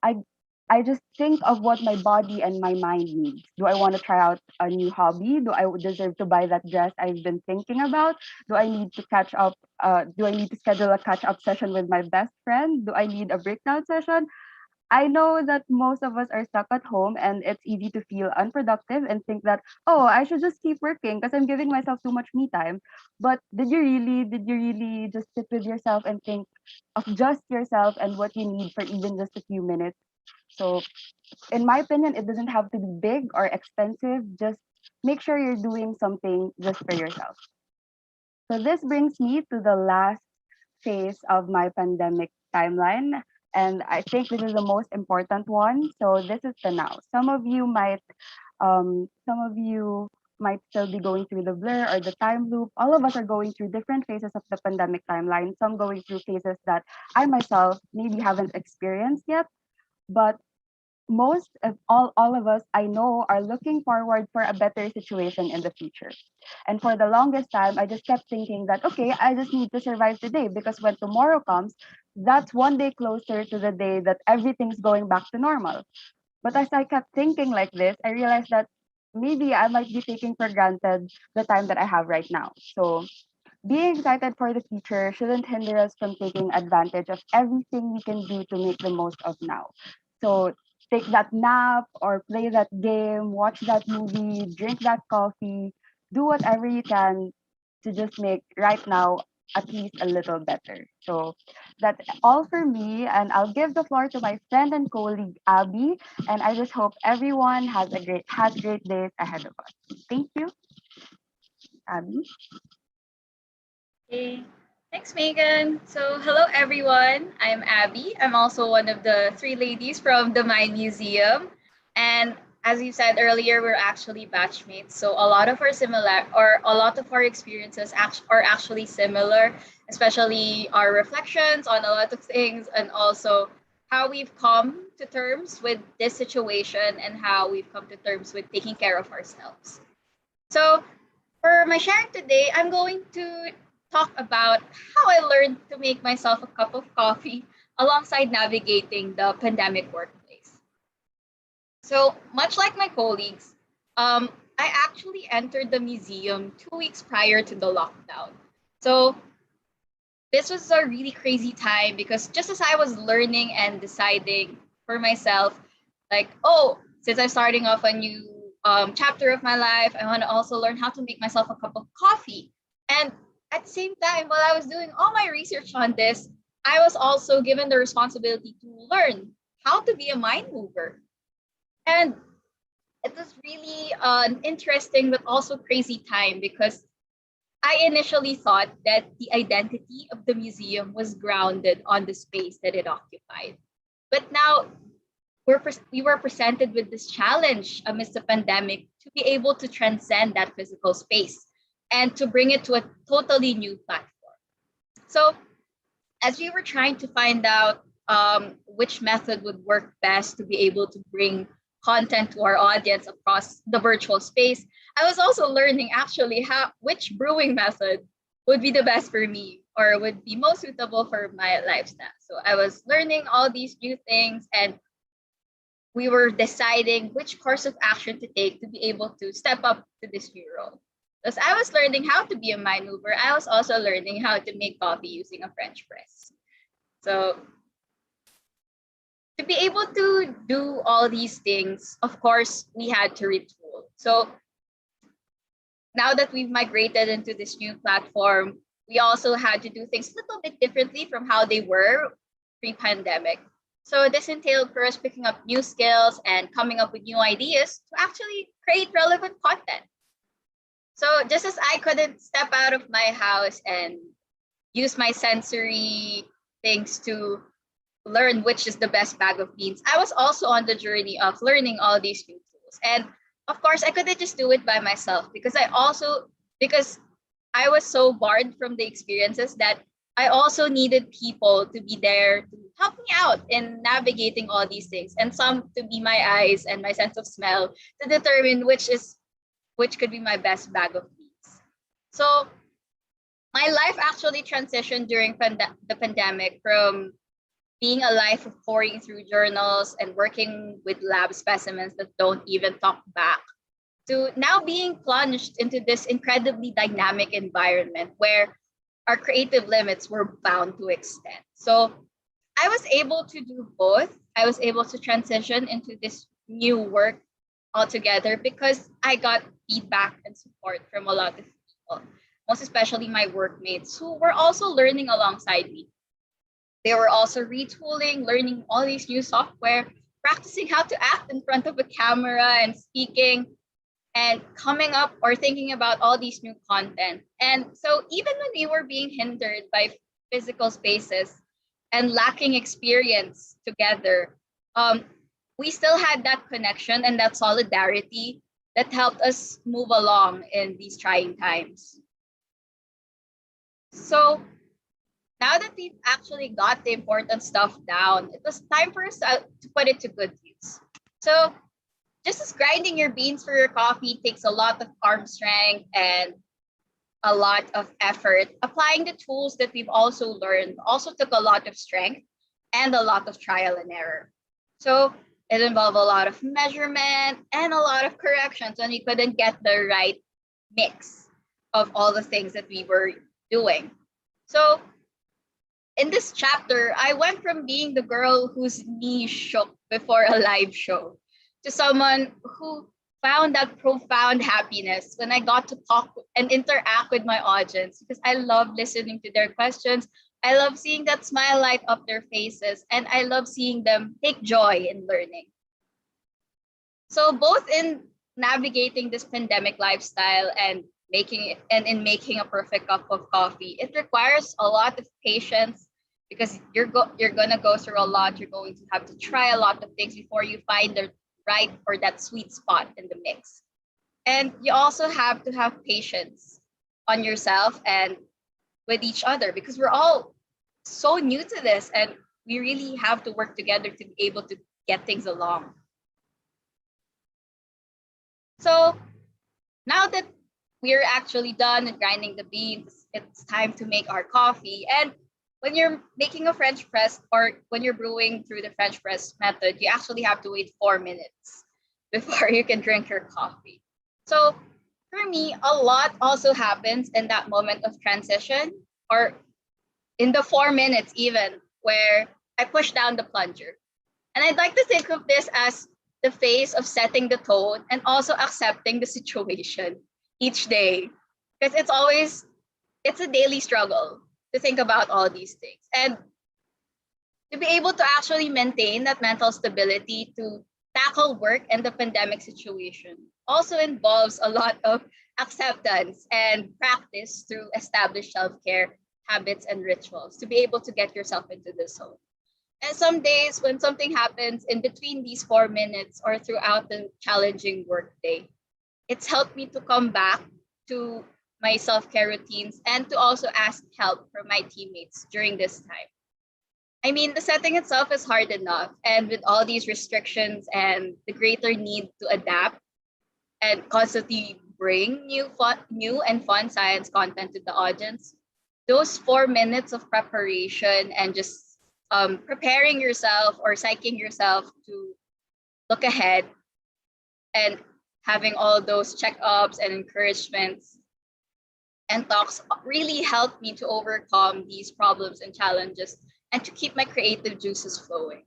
I I just think of what my body and my mind needs. Do I want to try out a new hobby? Do I deserve to buy that dress I've been thinking about? Do I need to catch up? Do I need to schedule a catch up session with my best friend? Do I need a breakdown session? I know that most of us are stuck at home and it's easy to feel unproductive and think that, oh, I should just keep working because I'm giving myself too much me time. But did you really just sit with yourself and think of just yourself and what you need for even just a few minutes? So in my opinion, it doesn't have to be big or expensive. Just make sure you're doing something just for yourself. So this brings me to the last phase of my pandemic timeline. And I think this is the most important one. So this is the now. Some of you might still be going through the blur or the time loop. All of us are going through different phases of the pandemic timeline. Some going through phases that I myself maybe haven't experienced yet. But most of all of us I know are looking forward for a better situation in the future. And for the longest time, I just kept thinking that, okay, I just need to survive today because when tomorrow comes, that's one day closer to the day that everything's going back to normal. But as I kept thinking like this, I realized that maybe I might be taking for granted the time that I have right now. So being excited for the future shouldn't hinder us from taking advantage of everything we can do to make the most of now. So take that nap or play that game, watch that movie, drink that coffee, do whatever you can to just make right now at least a little better. So that's all for me, and I'll give the floor to my friend and colleague Abby, and I just hope everyone has great days ahead of us. Thank you, Abby. Okay. Thanks, Megan. So, hello, everyone. I'm Abby. I'm also one of the three ladies from the Mind Museum. And as you said earlier, we're actually batchmates. So, a lot of our experiences are actually similar, especially our reflections on a lot of things, and also how we've come to terms with this situation and how we've come to terms with taking care of ourselves. So, for my sharing today, I'm going to talk about how I learned to make myself a cup of coffee alongside navigating the pandemic workplace. So, much like my colleagues, I actually entered the museum 2 weeks prior to the lockdown. So, this was a really crazy time because just as I was learning and deciding for myself, like, oh, since I'm starting off a new chapter of my life, I want to also learn how to make myself a cup of coffee. And at the same time, while I was doing all my research on this, I was also given the responsibility to learn how to be a mind mover. And it was really an interesting but also crazy time because I initially thought that the identity of the museum was grounded on the space that it occupied. But now we were presented with this challenge amidst the pandemic to be able to transcend that physical space and to bring it to a totally new platform. So as we were trying to find out which method would work best to be able to bring content to our audience across the virtual space, I was also learning actually which brewing method would be the best for me or would be most suitable for my lifestyle. So I was learning all these new things, and we were deciding which course of action to take to be able to step up to this new role. As I was learning how to be a mind mover, I was also learning how to make coffee using a French press. So to be able to do all these things, of course, we had to retool. So now that we've migrated into this new platform, we also had to do things a little bit differently from how they were pre-pandemic. So this entailed first picking up new skills and coming up with new ideas to actually create relevant content. So just as I couldn't step out of my house and use my sensory things to learn which is the best bag of beans, I was also on the journey of learning all these new tools. And of course, I couldn't just do it by myself because I was so barred from the experiences that I also needed people to be there to help me out in navigating all these things, and some to be my eyes and my sense of smell to determine which could be my best bag of beans. So my life actually transitioned during the pandemic from being a life of pouring through journals and working with lab specimens that don't even talk back to now being plunged into this incredibly dynamic environment where our creative limits were bound to extend. So I was able to do both. I was able to transition into this new work altogether because I got feedback and support from a lot of people, most especially my workmates who were also learning alongside me. They were also retooling, learning all these new software, practicing how to act in front of a camera and speaking, and coming up or thinking about all these new content. And so even when we were being hindered by physical spaces and lacking experience together, we still had that connection and that solidarity that helped us move along in these trying times. So now that we've actually got the important stuff down, it was time for us to put it to good use. So just as grinding your beans for your coffee takes a lot of arm strength and a lot of effort, applying the tools that we've also learned also took a lot of strength and a lot of trial and error. So it involved a lot of measurement and a lot of corrections when we couldn't get the right mix of all the things that we were doing. So in this chapter, I went from being the girl whose knee shook before a live show to someone who found that profound happiness when I got to talk and interact with my audience because I love listening to their questions. I love seeing that smile light up their faces, and I love seeing them take joy in learning. So both in navigating this pandemic lifestyle and in making a perfect cup of coffee, it requires a lot of patience because you're gonna go through a lot. You're going to have to try a lot of things before you find the right or that sweet spot in the mix. And you also have to have patience on yourself and with each other because we're all so new to this and we really have to work together to be able to get things along. So now that we're actually done and grinding the beans, it's time to make our coffee. And when you're making a French press or when you're brewing through the French press method, you actually have to wait 4 minutes before you can drink your coffee. So for me, a lot also happens in that moment of transition or in the 4 minutes even where I push down the plunger. And I'd like to think of this as the phase of setting the tone and also accepting the situation each day. Because it's always it's a daily struggle to think about all these things. And to be able to actually maintain that mental stability to tackle work and the pandemic situation also involves a lot of acceptance and practice through established self-care habits and rituals to be able to get yourself into the zone. And some days when something happens in between these 4 minutes or throughout the challenging workday, it's helped me to come back to my self-care routines and to also ask help from my teammates during this time. I mean, the setting itself is hard enough, and with all these restrictions and the greater need to adapt and constantly bring new and fun science content to the audience, those 4 minutes of preparation and just preparing yourself or psyching yourself to look ahead and having all those checkups and encouragements and talks really helped me to overcome these problems and challenges and to keep my creative juices flowing.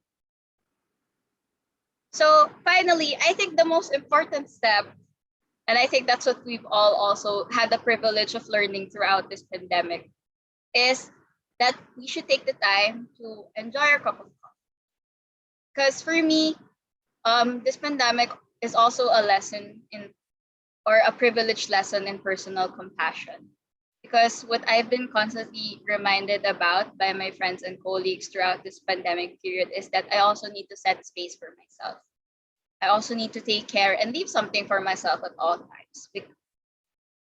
So finally, I think the most important step, and I think that's what we've all also had the privilege of learning throughout this pandemic, is that we should take the time to enjoy our cup of coffee. Because for me, this pandemic is also a lesson in, or a privileged lesson in personal compassion. Because what I've been constantly reminded about by my friends and colleagues throughout this pandemic period is that I also need to set space for myself. I also need to take care and leave something for myself at all times.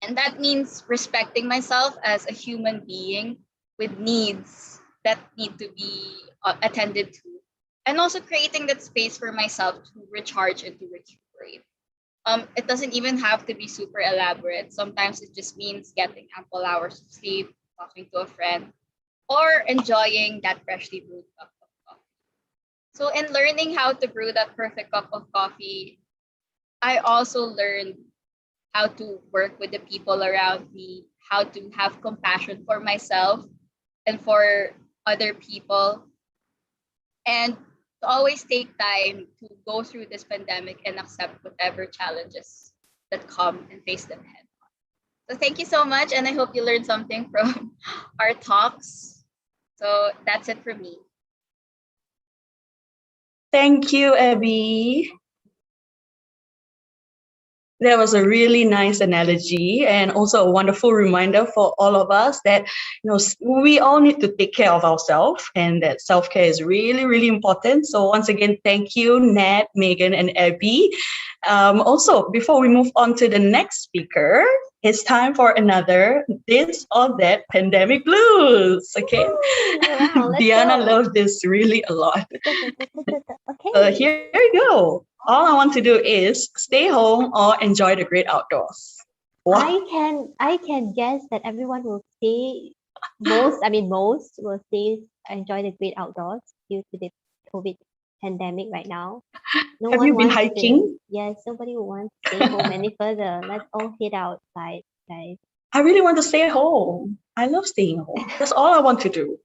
And that means respecting myself as a human being with needs that need to be attended to. And also creating that space for myself to recharge and to recuperate. It doesn't even have to be super elaborate. Sometimes it just means getting ample hours of sleep, talking to a friend, or enjoying that freshly brewed cup of coffee. So in learning how to brew that perfect cup of coffee, I also learned how to work with the people around me, how to have compassion for myself and for other people, and to always take time to go through this pandemic and accept whatever challenges that come and face them head on. So thank you so much, and I hope you learned something from our talks. So that's it for me. Thank you, Abby. That was a really nice analogy and also a wonderful reminder for all of us that we all need to take care of ourselves and that self-care is really, really important. So once again, thank you, Nat, Megan, and Abby. Also, before we move on to the next speaker, it's time for another This or That Pandemic Blues. Okay, Diana loves this really a lot. Okay. Here we go. All I want to do is stay home or enjoy the great outdoors. What? I can guess that everyone will say most will say enjoy the great outdoors due to the COVID pandemic right now. Have you been hiking? Yes, nobody will want to stay home any further. Let's all head outside, guys. I really want to stay home. I love staying home. That's all I want to do.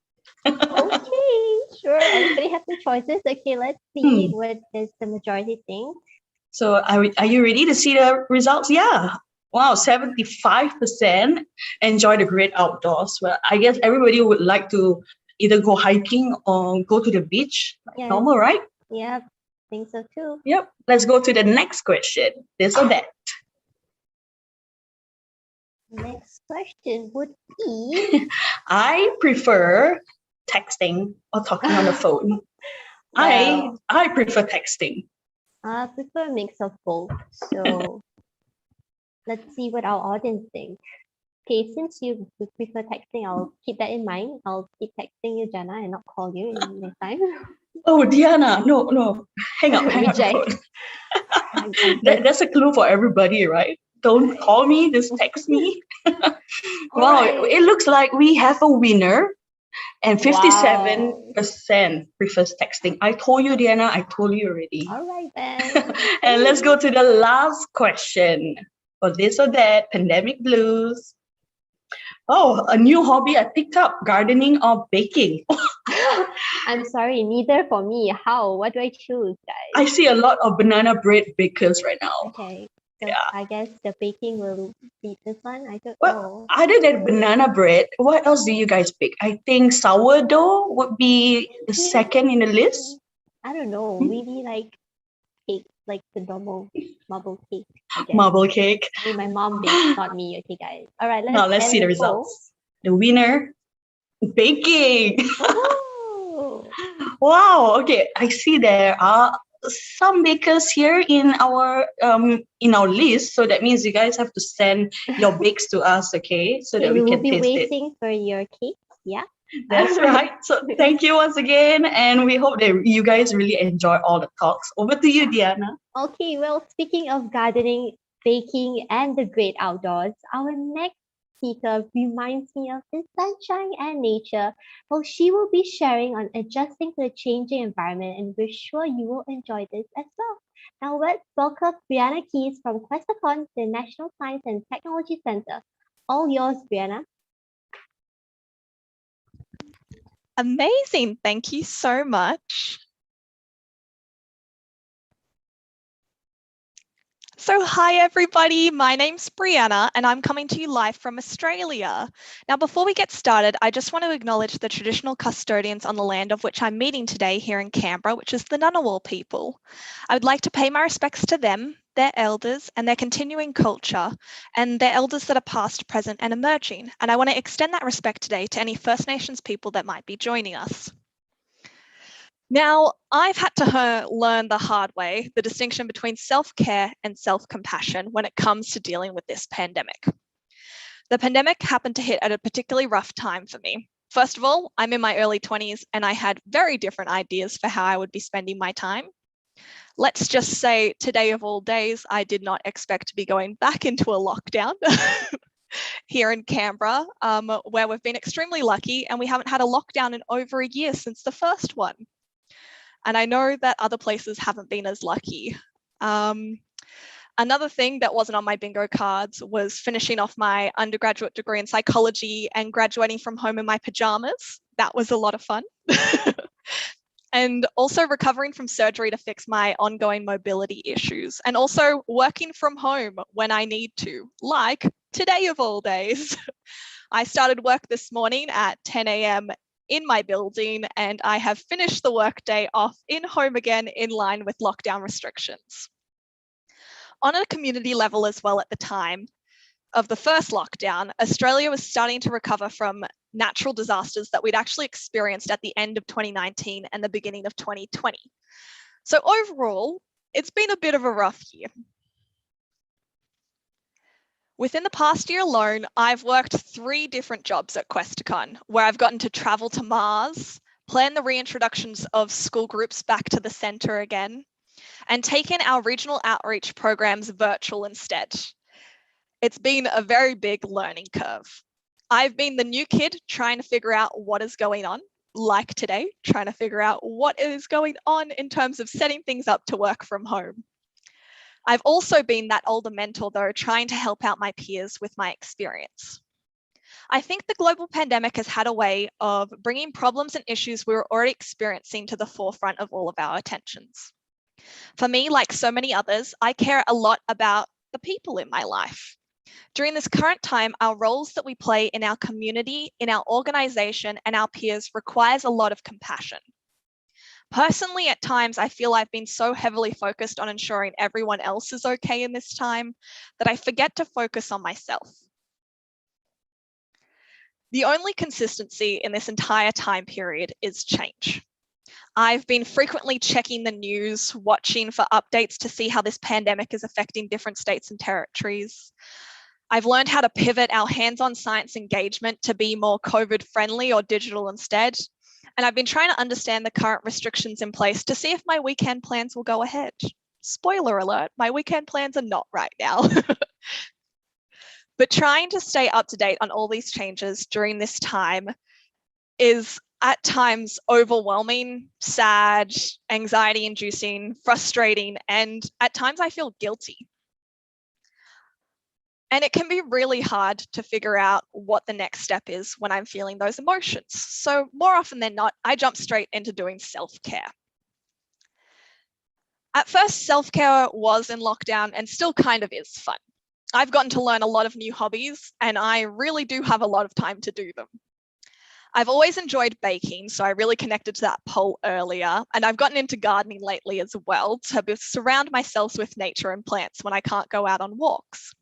Okay, sure. Everybody has some choices. Okay, let's see what is the majority think. So are you ready to see the results? Yeah. Wow, 75% enjoy the great outdoors. Well, I guess everybody would like to either go hiking or go to the beach. Yes. Normal, right? Yep, think so too. Yep. Let's go to the next question. This or that. Next question would be I prefer texting or talking on the phone. Well, I prefer texting. I prefer a mix of both. So let's see what our audience thinks. Okay, since you prefer texting, I'll keep that in mind. I'll keep texting you, Jana, and not call you in next time. Oh, Diana, no. Hang up. Reject. That's a clue for everybody, right? Don't call me, just text me. Wow, right. it looks like we have a winner. And 57% prefers texting. I told you, Diana, I told you already. All right, then. And let's go to the last question for This or That Pandemic Blues. Oh, a new hobby I picked up, gardening or baking. I'm sorry, neither for me. How? What do I choose, guys? I see a lot of banana bread bakers right now. Okay. So I guess the baking will beat this one. I don't Well, know. other than banana bread, what else do you guys pick? I think sourdough would be the second in the list. I don't know. Maybe like cake, like the normal marble cake, I guess. Marble cake. I mean, my mom bakes, not me. Okay, guys. All right, Now let's end see the the poll. results. The winner, baking. Woohoo! Wow. Okay, I see there are some bakers here in our list. So that means you guys have to send your bakes to us, okay? So that Okay, we we will can be taste it. waiting for your cake. Yeah. That's right. So thank you once again, and we hope that you guys really enjoy all the talks. Over to you, Diana. Okay, well, speaking of gardening, baking, and the great outdoors, our next speaker reminds me of the sunshine and nature. Well, she will be sharing on adjusting to the changing environment, and we're sure you will enjoy this as well. Now, let's welcome Brianna Keys from Questacon, the National Science and Technology Center. All yours, Brianna. Amazing. Thank you so much. So hi everybody, my name's Brianna and I'm coming to you live from Australia. Now before we get started, I just want to acknowledge the traditional custodians on the land of which I'm meeting today here in Canberra, which is the Ngunnawal people. I would like to pay my respects to them, their elders and their continuing culture and their elders that are past, present and emerging. And I want to extend that respect today to any First Nations people that might be joining us. Now, I've had to learn the hard way the distinction between self-care and self-compassion when it comes to dealing with this pandemic. The pandemic happened to hit at a particularly rough time for me. First of all, I'm in my early 20s and I had very different ideas for how I would be spending my time. Let's just say today of all days, I did not expect to be going back into a lockdown here in Canberra, where we've been extremely lucky and we haven't had a lockdown in over a year since the first one. And I know that other places haven't been as lucky. Another thing that wasn't on my bingo cards was finishing off my undergraduate degree in psychology and graduating from home in my pajamas. That was a lot of fun. And also recovering from surgery to fix my ongoing mobility issues and also working from home when I need to, like today of all days. I started work this morning at 10 a.m. in my building and I have finished the workday off in home again in line with lockdown restrictions. On a community level as well at the time of the first lockdown, Australia was starting to recover from natural disasters that we'd actually experienced at the end of 2019 and the beginning of 2020. So overall, it's been a bit of a rough year. Within the past year alone, I've worked 3 different jobs at Questacon, where I've gotten to travel to Mars, plan the reintroductions of school groups back to the centre again, and taken our regional outreach programs virtual instead. It's been a very big learning curve. I've been the new kid trying to figure out what is going on, like today, trying to figure out what is going on in terms of setting things up to work from home. I've also been that older mentor though, trying to help out my peers with my experience. I think the global pandemic has had a way of bringing problems and issues we were already experiencing to the forefront of all of our attentions. For me, like so many others, I care a lot about the people in my life. During this current time, our roles that we play in our community, in our organization, and our peers requires a lot of compassion. Personally, at times, I feel I've been so heavily focused on ensuring everyone else is okay in this time that I forget to focus on myself. The only consistency in this entire time period is change. I've been frequently checking the news, watching for updates to see how this pandemic is affecting different states and territories. I've learned how to pivot our hands-on science engagement to be more COVID friendly or digital instead. And I've been trying to understand the current restrictions in place to see if my weekend plans will go ahead. Spoiler alert, my weekend plans are not right now. But trying to stay up to date on all these changes during this time is at times overwhelming, sad, anxiety inducing, frustrating, and at times I feel guilty. And it can be really hard to figure out what the next step is when I'm feeling those emotions. So more often than not, I jump straight into doing self-care. At first, self-care was in lockdown and still kind of is fun. I've gotten to learn a lot of new hobbies and I really do have a lot of time to do them. I've always enjoyed baking, so I really connected to that poll earlier, and I've gotten into gardening lately as well to surround myself with nature and plants when I can't go out on walks.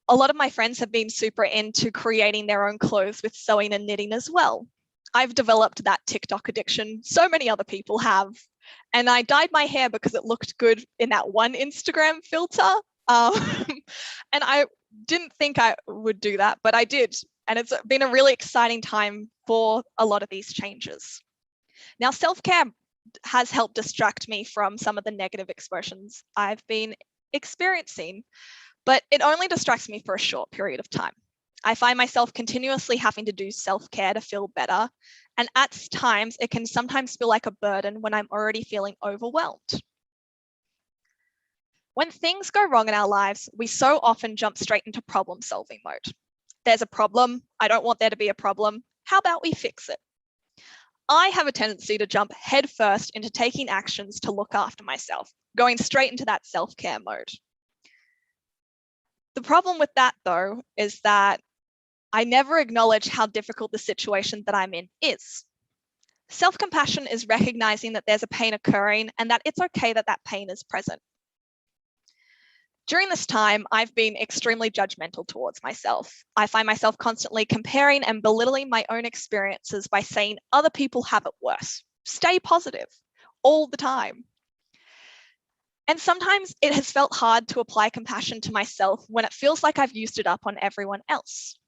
A lot of my friends have been super into creating their own clothes with sewing and knitting as well. I've developed that TikTok addiction, so many other people have, and I dyed my hair because it looked good in that one Instagram filter. And I didn't think I would do that, but I did. And it's been a really exciting time for a lot of these changes. Now, self-care has helped distract me from some of the negative expressions I've been experiencing, but it only distracts me for a short period of time. I find myself continuously having to do self-care to feel better. And at times, it can sometimes feel like a burden when I'm already feeling overwhelmed. When things go wrong in our lives, we so often jump straight into problem solving mode. There's a problem. I don't want there to be a problem. How about we fix it? I have a tendency to jump headfirst into taking actions to look after myself, going straight into that self-care mode. The problem with that, though, is that I never acknowledge how difficult the situation that I'm in is. Self-compassion is recognizing that there's a pain occurring and that it's okay that that pain is present. During this time, I've been extremely judgmental towards myself. I find myself constantly comparing and belittling my own experiences by saying other people have it worse. Stay positive all the time. And sometimes it has felt hard to apply compassion to myself when it feels like I've used it up on everyone else.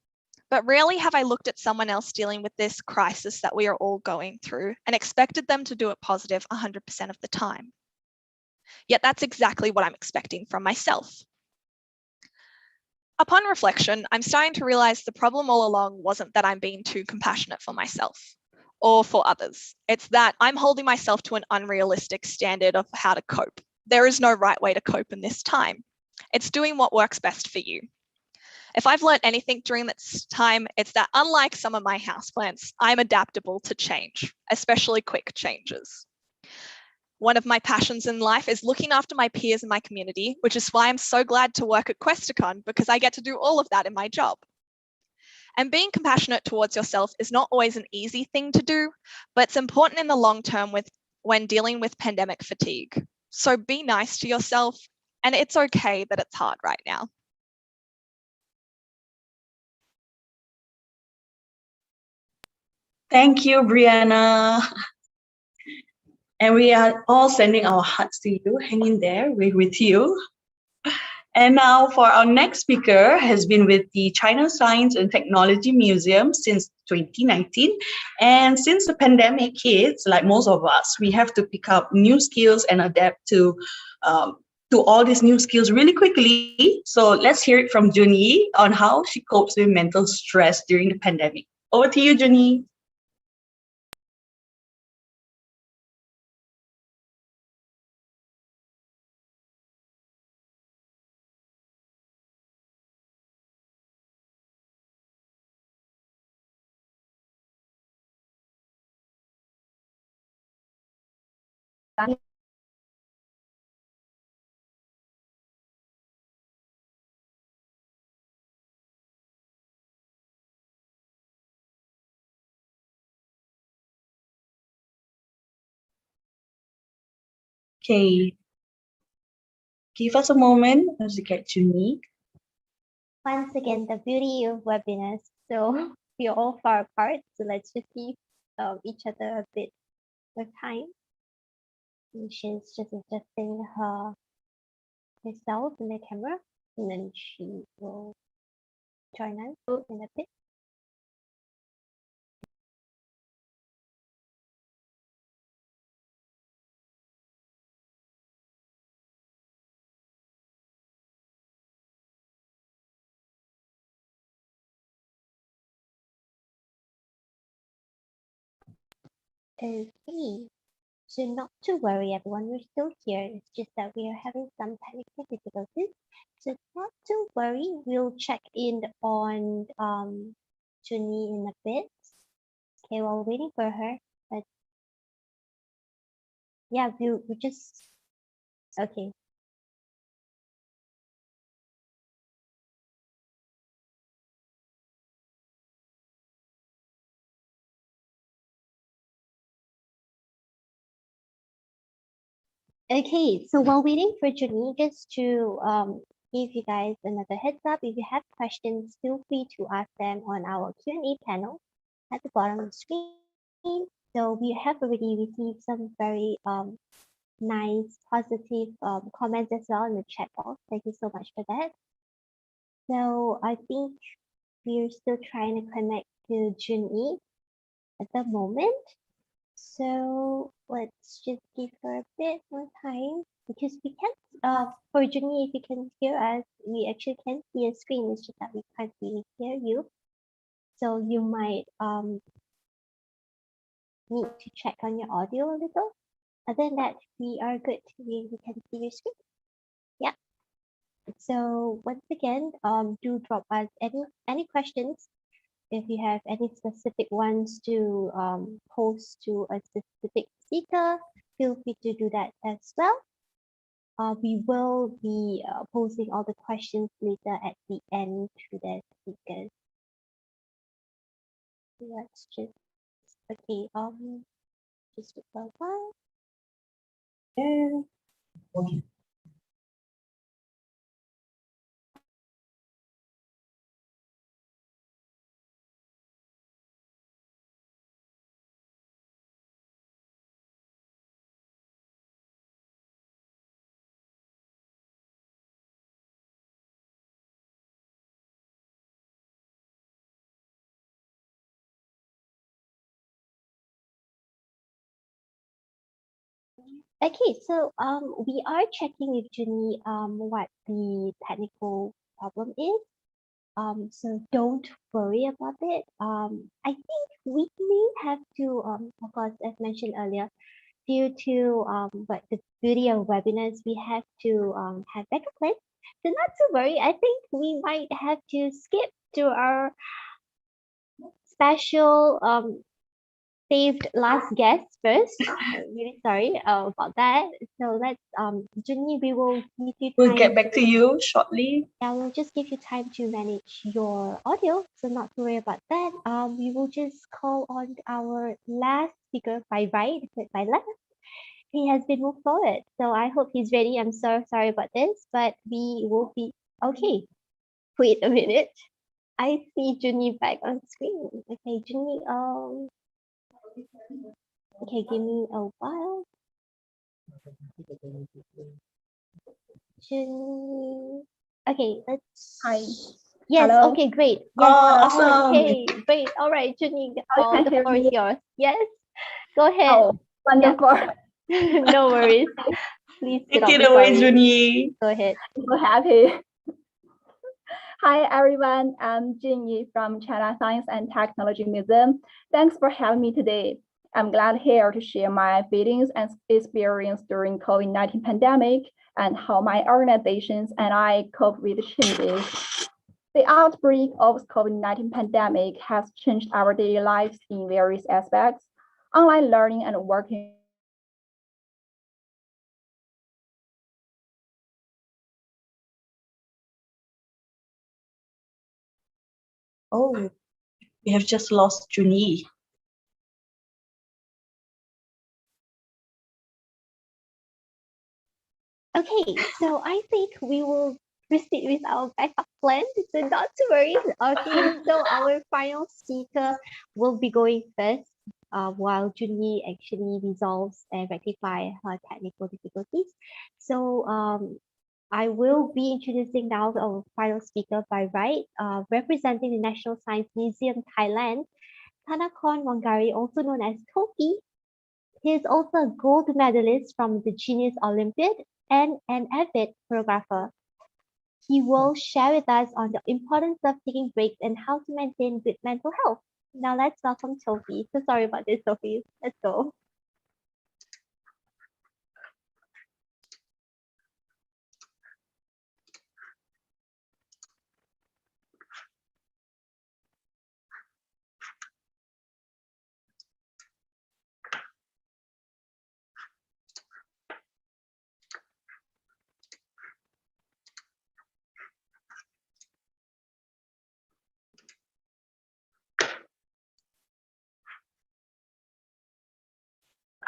But rarely have I looked at someone else dealing with this crisis that we are all going through and expected them to do it positive 100% of the time. Yet that's exactly what I'm expecting from myself. Upon reflection, I'm starting to realize the problem all along wasn't that I'm being too compassionate for myself or for others. It's that I'm holding myself to an unrealistic standard of how to cope. There is no right way to cope in this time. It's doing what works best for you. If I've learned anything during this time, it's that unlike some of my houseplants, I'm adaptable to change, especially quick changes. One of my passions in life is looking after my peers in my community, which is why I'm so glad to work at Questacon because I get to do all of that in my job. And being compassionate towards yourself is not always an easy thing to do, but it's important in the long term when dealing with pandemic fatigue. So be nice to yourself, and it's okay that it's hard right now. Thank you, Brianna. And we are all sending our hearts to you. Hang in there, we're with you. And now for our next speaker has been with the China Science and Technology Museum since 2019. And since the pandemic hits, like most of us, we have to pick up new skills and adapt to all these new skills really quickly. So let's hear it from Junyi on how she copes with mental stress during the pandemic. Over to you, Junyi. Okay, give us a moment as we get Junyi. Once again, the beauty of webinars. So we are all far apart, so let's just give each other a bit of time. And she's just adjusting herself in the camera, and then she will join us in a bit. Okay, so not to worry everyone, we're still here. It's just that we are having some technical difficulties. So not to worry, we'll check in on Junyi in a bit. Okay, while waiting for her, let's Yeah, we just, okay. Okay, so while waiting for Junyi, just to give you guys another heads up, if you have questions, feel free to ask them on our Q&A panel at the bottom of the screen. So we have already received some very nice, positive comments as well in the chat box. Thank you so much for that. So I think we're still trying to connect to Junyi at the moment. So let's just give her a bit more time because we can't, for Junyi, if you can hear us, we actually can see a screen, it's just that we can't really hear you. So you might need to check on your audio a little. Other than that, we are good. We can see your screen. Yeah. So once again, do drop us any questions. If you have any specific ones to post to a specific speaker, feel free to do that as well. We will be posting all the questions later at the end to the speakers. Let's just, okay, just for a while. Okay. Okay, so we are checking with Junyi what the technical problem is. So don't worry about it. I think we may have to of course, as mentioned earlier, due to but the video webinars, we have to have backup plans. So not to worry, I think we might have to skip to our special saved last guest first. Really sorry about that. So let's Junyi, we will give you time. We'll get back to you shortly. Yeah, we'll just give you time to manage your audio, so not to worry about that. We will just call on our last speaker by right, by left. He has been moved forward, so I hope he's ready. I'm so sorry about this, but we will be okay. Wait a minute. I see Junyi back on screen. Okay, Junyi, okay, give me a while. Junyi. Okay, let's. Hi. Yes, Hello. okay, great. Yes, Oh, awesome. okay, great. All right, Junyi, the floor is yours. Yes, go ahead. Oh, wonderful. No worries. Please do Take not it be away, sorry. Junyi. Go ahead. I'm so happy. Hi, everyone. I'm Junyi from China Science and Technology Museum. Thanks for having me today. I'm glad here to share my feelings and experience during COVID-19 pandemic and how my organizations and I cope with the changes. The outbreak of COVID-19 pandemic has changed our daily lives in various aspects. Online learning and working Oh, we have just lost Junyi. Okay, so I think we will proceed with our backup plan. So not to worry. Okay, so our final speaker will be going first, while Junyi actually resolves and rectify her technical difficulties. So I will be introducing now our final speaker by right, representing the National Science Museum, Thailand, Tanakorn Wongaree, also known as Topi. He is also a gold medalist from the Genius Olympiad and an avid photographer. He will share with us on the importance of taking breaks and how to maintain good mental health. Now let's welcome Sophie. So sorry about this, Sophie. Let's go.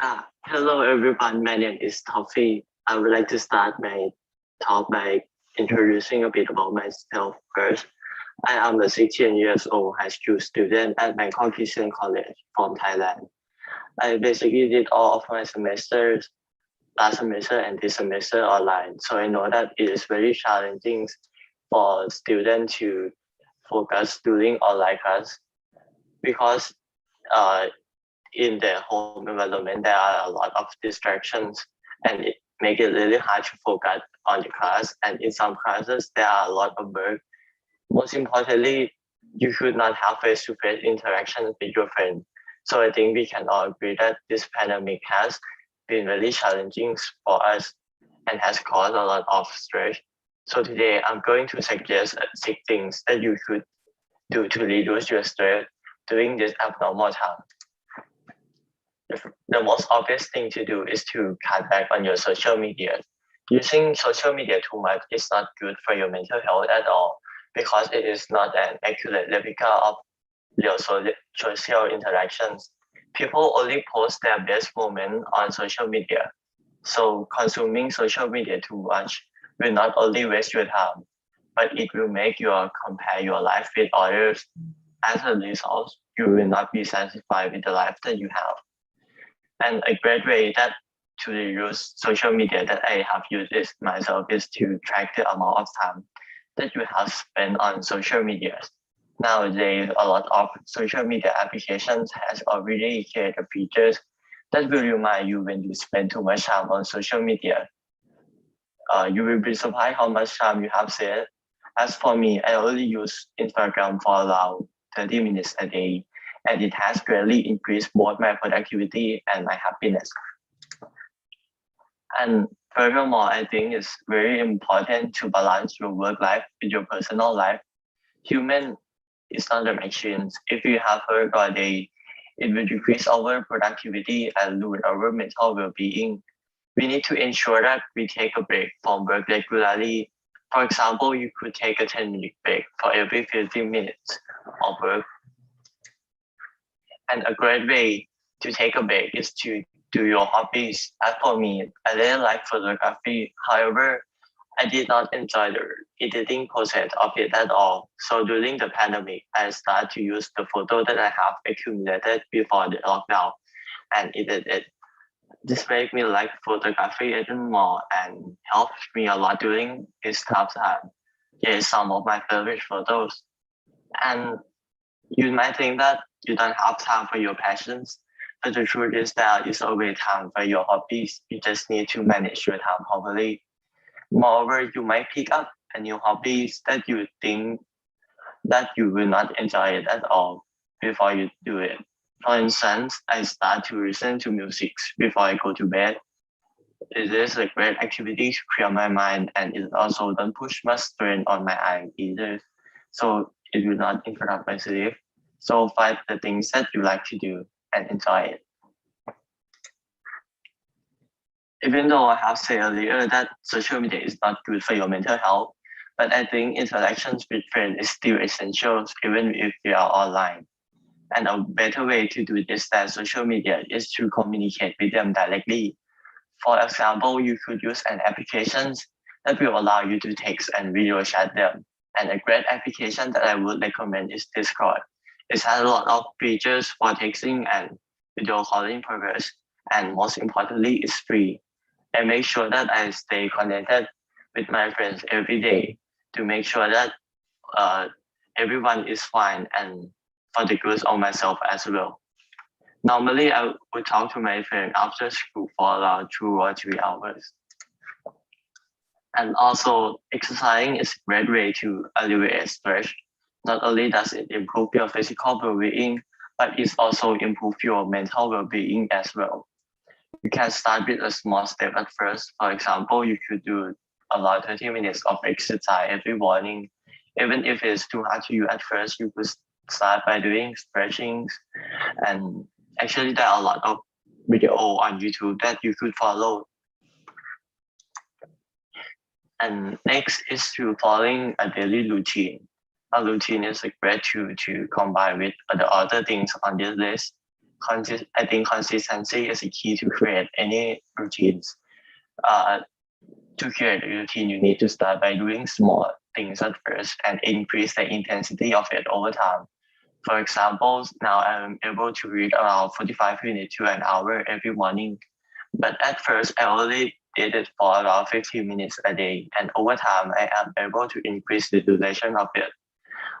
Hello everyone, my name is Toffee. I would like to start my talk by introducing a bit about myself first. I am a 16 years old high school student at Bangkok Christian College from Thailand. I basically did all of my semesters last semester and this semester online. So I know that it is very challenging for students to focus during online class because in their home environment there are a lot of distractions and it make it really hard to focus on the class, and in some classes there are a lot of work. Most importantly, you should not have face-to-face interaction with your friend. So I think we can all agree that this pandemic has been really challenging for us and has caused a lot of stress. So today I'm going to suggest 6 things that you should do to reduce your stress during this abnormal time. The most obvious thing to do is to cut back on your social media. Using social media too much is not good for your mental health at all because it is not an accurate replica of real social interactions. People only post their best moment on social media. So consuming social media too much will not only waste your time, but it will make you compare your life with others. As a result, you will not be satisfied with the life that you have. And a great way that to use social media that I have used is myself is to track the amount of time that you have spent on social media. Nowadays, a lot of social media applications has already created features that will remind you when you spend too much time on social media. You will be surprised how much time you have spent. As for me, I only use Instagram for around 30 minutes a day, and it has greatly increased both my productivity and my happiness. And furthermore, I think it's very important to balance your work life with your personal life. Human is not a machine. If you have work all day, it will decrease our productivity and lose our mental well-being. We need to ensure that we take a break from work regularly. For example, you could take a 10-minute break for every 15 minutes of work. And a great way to take a break is to do your hobbies. As for me, I really like photography. However, I did not enjoy the editing process of it at all. So during the pandemic, I started to use the photo that I have accumulated before the lockdown and edit it. This made me like photography even more and helped me a lot during this tough time. Here is some of my favorite photos. And you might think that you don't have time for your passions, but the truth is that it's always time for your hobbies. You just need to manage your time properly. Moreover, you might pick up a new hobbies that you think that you will not enjoy it at all before you do it. For instance, I start to listen to music before I go to bed. It is a great activity to clear my mind, and it also don't push much strain on my eye either. So it will not interrupt my sleep. So find the things that you like to do and enjoy it. Even though I have said earlier that social media is not good for your mental health, but I think interactions with friends is still essential even if you are online. And a better way to do this than social media is to communicate with them directly. For example, you could use an application that will allow you to text and video chat them. And a great application that I would recommend is Discord. It has a lot of features for texting and video calling purpose, and most importantly, it's free. I make sure that I stay connected with my friends every day to make sure that everyone is fine and for the good of myself as well. Normally, I would talk to my friend after school for around 2 or 3 hours. And also, exercising is a great way to alleviate stress. Not only does it improve your physical well-being, but it also improves your mental well-being as well. You can start with a small step at first. For example, you could do about 30 minutes of exercise every morning. Even if it's too hard to you at first, you could start by doing stretching. And actually, there are a lot of video on YouTube that you could follow. And next is to following a daily routine. A routine is a great tool to combine with the other things on this list. I think consistency is the key to create any routines. To create a routine, you need to start by doing small things at first and increase the intensity of it over time. For example, now I'm able to read around 45 minutes to an hour every morning. But at first, I only did it for around 15 minutes a day. And over time, I am able to increase the duration of it.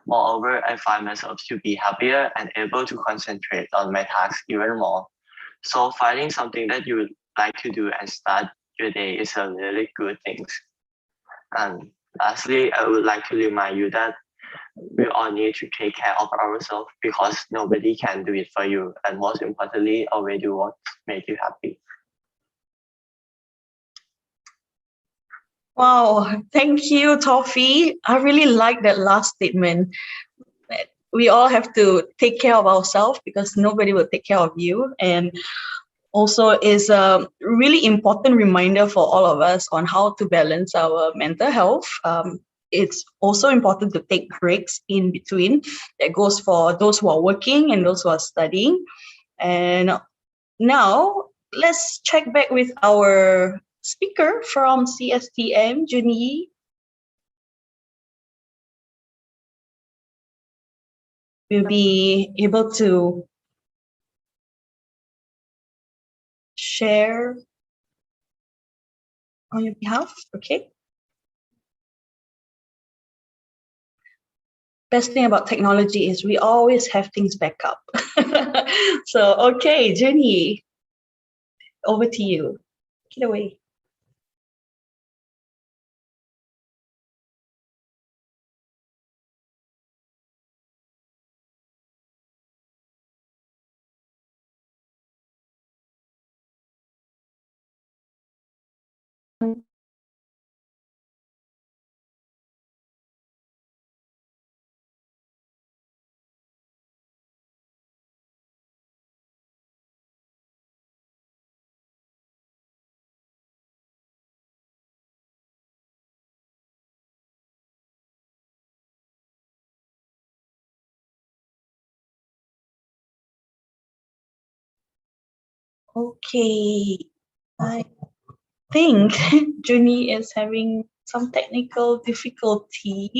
Moreover, I find myself to be happier and able to concentrate on my tasks even more. So finding something that you would like to do and start your day is a really good thing. And lastly, I would like to remind you that we all need to take care of ourselves because nobody can do it for you. And most importantly, always do what makes you happy. Wow, thank you, Toffee. I really like that last statement. We all have to take care of ourselves because nobody will take care of you. And also is a really important reminder for all of us on how to balance our mental health. It's also important to take breaks in between. That goes for those who are working and those who are studying. And now let's check back with our speaker from CSTM, Junyi. We'll be able to share on your behalf, okay? Best thing about technology is we always have things back up. So, okay, Junyi, over to you. Take it away. Okay, I think Junyi is having some technical difficulty.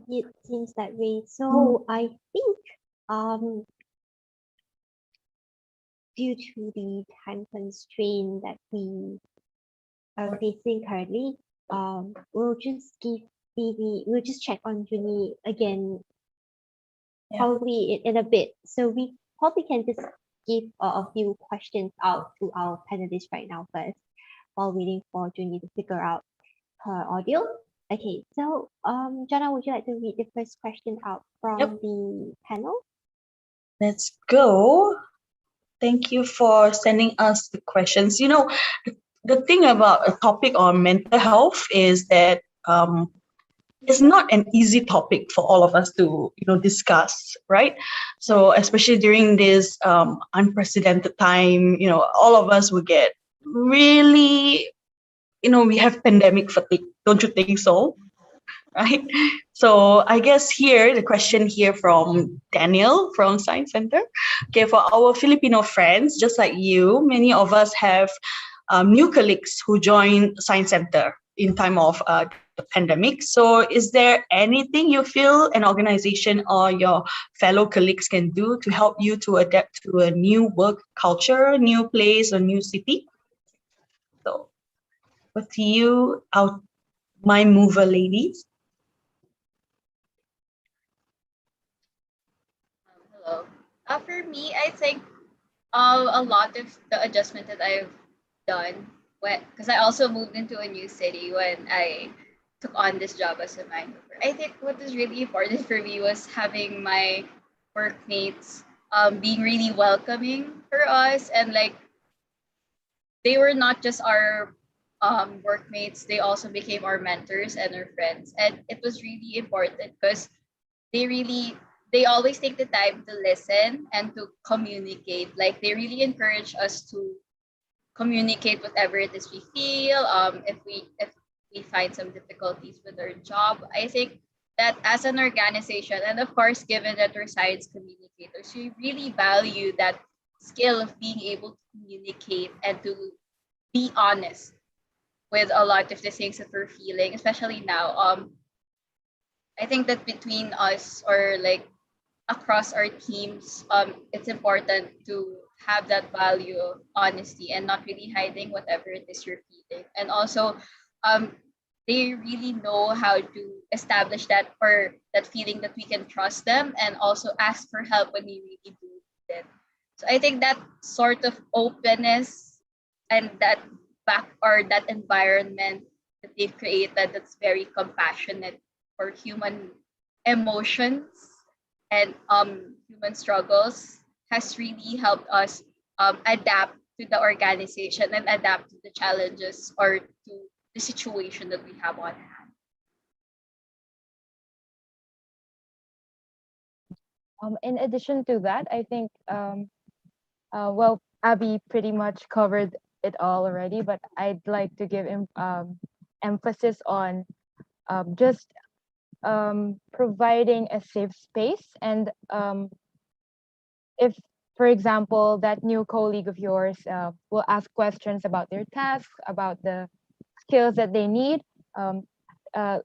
It seems that way. So I think due to the time constraint that we are facing currently, we'll just we'll just check on Junyi again, probably in a bit. So we probably can just give a few questions out to our panelists right now first, while waiting for Junyi to figure out her audio. Okay, so Jana, would you like to read the first question out from the panel? Let's go. Thank you for sending us the questions. You know, the thing about a topic on mental health is that it's not an easy topic for all of us to discuss, right? So especially during this unprecedented time, all of us will get really, we have pandemic fatigue. Don't you think so? Right? So I guess here, the question here from Daniel from Science Center. Okay, for our Filipino friends, just like you, many of us have new colleagues who join Science Center in time of the pandemic. So is there anything you feel an organization or your fellow colleagues can do to help you to adapt to a new work culture, new place, or new city? So what to you, our my mover ladies? Hello. For me, I think a lot of the adjustment that I've done because I also moved into a new city when I took on this job as a mind mover. I think what was really important for me was having my workmates being really welcoming for us, and like they were not just our workmates, they also became our mentors and our friends, and it was really important because they always take the time to listen and to communicate. Like they really encourage us to communicate whatever it is we feel. If we find some difficulties with our job, I think that as an organization, and of course, given that we're science communicators, we really value that skill of being able to communicate and to be honest with a lot of the things that we're feeling, especially now. I think that between us or like across our teams, it's important to have that value of honesty and not really hiding whatever it is you're feeling. And also, they really know how to establish that or that feeling that we can trust them and also ask for help when we really do need it. So I think that sort of openness and that that environment that they've created that's very compassionate for human emotions and human struggles has really helped us adapt to the organization and adapt to the challenges or to the situation that we have on hand. In addition to that, I think, well, Abby pretty much covered it all already, but I'd like to give emphasis on just providing a safe space. And if, for example, that new colleague of yours will ask questions about their tasks, about the skills that they need,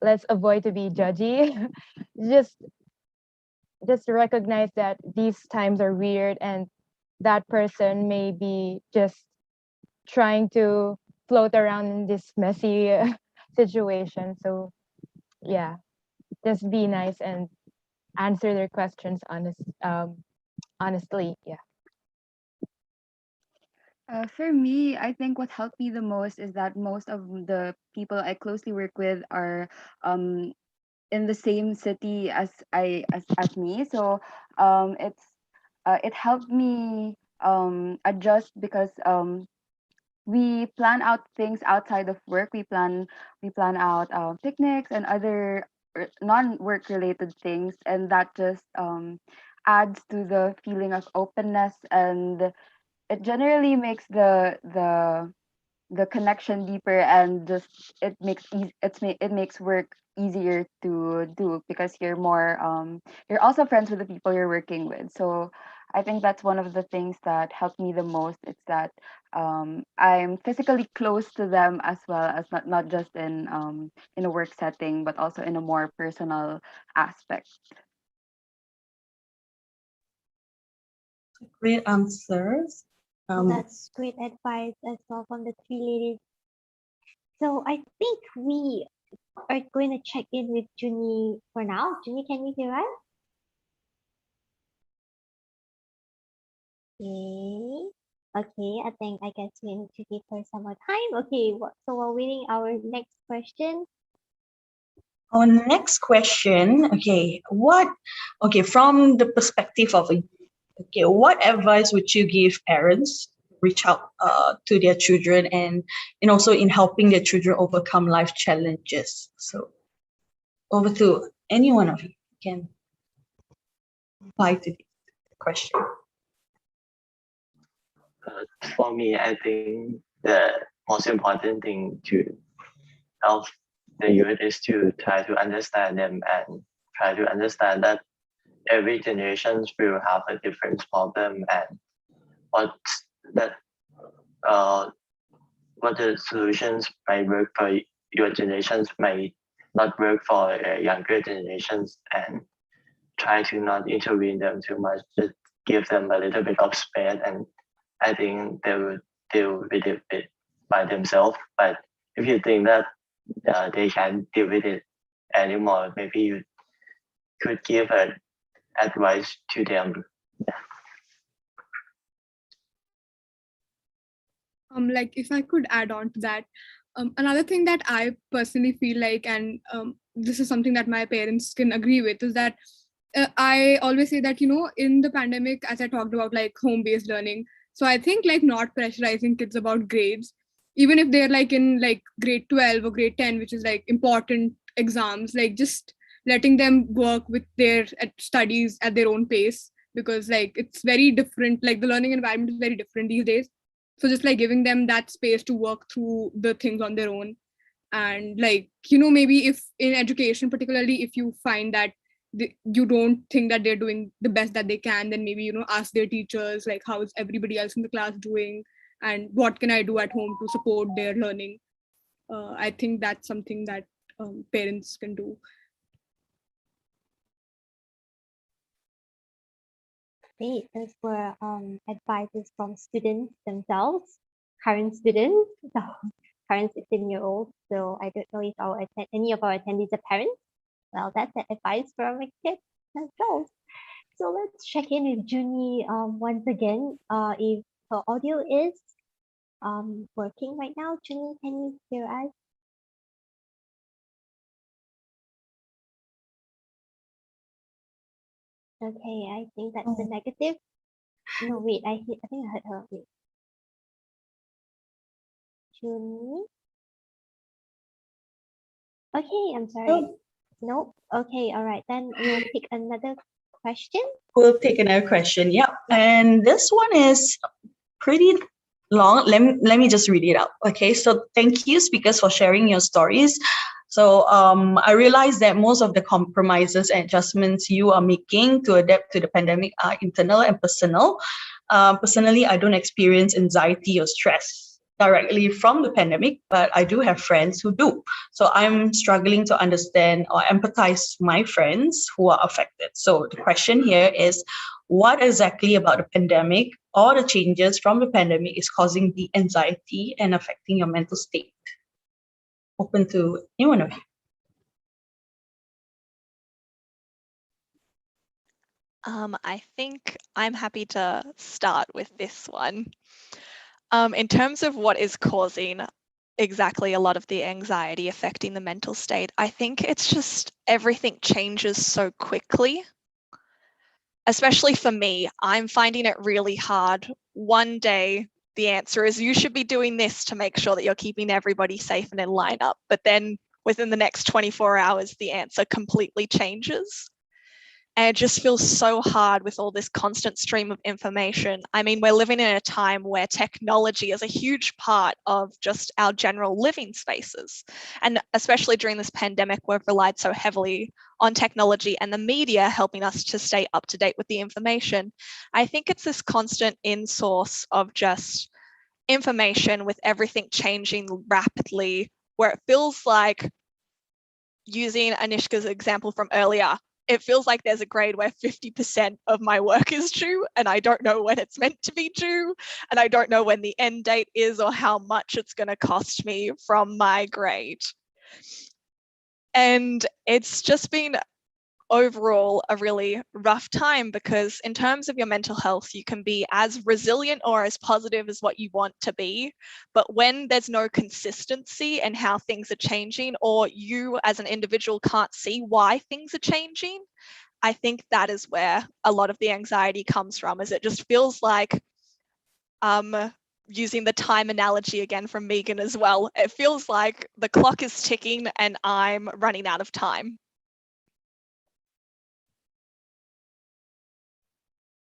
let's avoid to be judgy. just recognize that these times are weird and that person may be just trying to float around in this messy situation. So yeah, just be nice and answer their questions honestly. Yeah. For me, I think what helped me the most is that most of the people I closely work with are in the same city as me. So it helped me adjust because we plan out things outside of work. We plan out picnics and other non-work related things, and that just adds to the feeling of openness, and it generally makes the connection deeper, and just it makes work easier to do because you're also friends with the people you're working with. So I think that's one of the things that helped me the most. It's that I'm physically close to them as well, as not just in a work setting, but also in a more personal aspect. Great answers. That's great advice as well from the three ladies. So I think we are going to check in with Junyi for now. Junyi, can you hear us? Okay, I guess we need to give her some more time. Okay, so we're waiting our next question. Our next question, from the perspective of what advice would you give parents reach out to their children and also in helping their children overcome life challenges? So over to any one of you can reply to this question. For me, I think the most important thing to help the youth is to try to understand them and try to understand that every generation will have a different problem, and what the solutions might work for your generations might not work for younger generations, and try to not intervene them too much. Just give them a little bit of space, and I think they will deal with it by themselves. But if you think that they can't deal with it anymore, maybe you could give advice to them. Like if I could add on to that, another thing that I personally feel like, and this is something that my parents can agree with, is that I always say that, in the pandemic, as I talked about, like home-based learning. So I think like not pressurizing kids about grades, even if they're like in like grade 12 or grade 10, which is like important exams, like just letting them work with their studies at their own pace, because like it's very different, like the learning environment is very different these days. So just like giving them that space to work through the things on their own. And like, you know, maybe if in education, particularly if you find that you don't think that they're doing the best that they can, then maybe, you know, ask their teachers like, how is everybody else in the class doing, and what can I do at home to support their learning. I think that's something that parents can do. Great. Those were advices from students themselves, current students, so current 16-year-olds. So I don't know if any of our attendees are parents. Well, that's the advice from a kid themselves. So let's check in with Junyi once again. If her audio is working right now, Junyi, can you hear us? Okay, I think that's the negative. No, wait, I think I heard her. Wait. Junyi? Okay, I'm sorry. Oh. Nope. Okay, all right. Then we'll pick another question. We'll take another question. Yeah. And this one is pretty long. Let me just read it out. Okay. So thank you, speakers, for sharing your stories. So I realize that most of the compromises and adjustments you are making to adapt to the pandemic are internal and personal. Personally, I don't experience anxiety or stress directly from the pandemic, but I do have friends who do. So I'm struggling to understand or empathize with my friends who are affected. So the question here is, what exactly about the pandemic or the changes from the pandemic is causing the anxiety and affecting your mental state? Open to anyone of you. I think I'm happy to start with this one. In terms of what is causing exactly a lot of the anxiety affecting the mental state, I think it's just everything changes so quickly. Especially for me, I'm finding it really hard. One day, the answer is you should be doing this to make sure that you're keeping everybody safe and in line up. But then within the next 24 hours, the answer completely changes. And it just feels so hard with all this constant stream of information. I mean, we're living in a time where technology is a huge part of just our general living spaces. And especially during this pandemic, we've relied so heavily on technology and the media helping us to stay up to date with the information. I think it's this constant in-source of just information with everything changing rapidly, where it feels like, using Anishka's example from earlier, it feels like there's a grade where 50% of my work is due and I don't know when it's meant to be due, and I don't know when the end date is or how much it's going to cost me from my grade. And it's just been overall a really rough time, because in terms of your mental health, you can be as resilient or as positive as what you want to be, but when there's no consistency in how things are changing, or you as an individual can't see why things are changing, I think that is where a lot of the anxiety comes from, is it just feels like, using the time analogy again from Megan as well, it feels like the clock is ticking and I'm running out of time.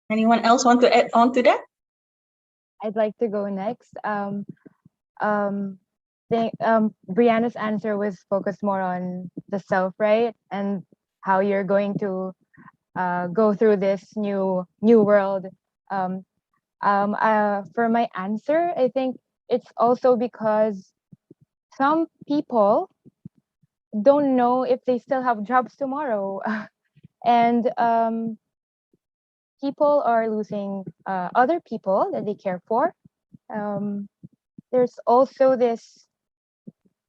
Anyone else want to add on to that? I'd like to go next. Brianna's answer was focused more on the self, right? And how you're going to go through this new world. For my answer, I think it's also because some people don't know if they still have jobs tomorrow. And people are losing other people that they care for. There's also this,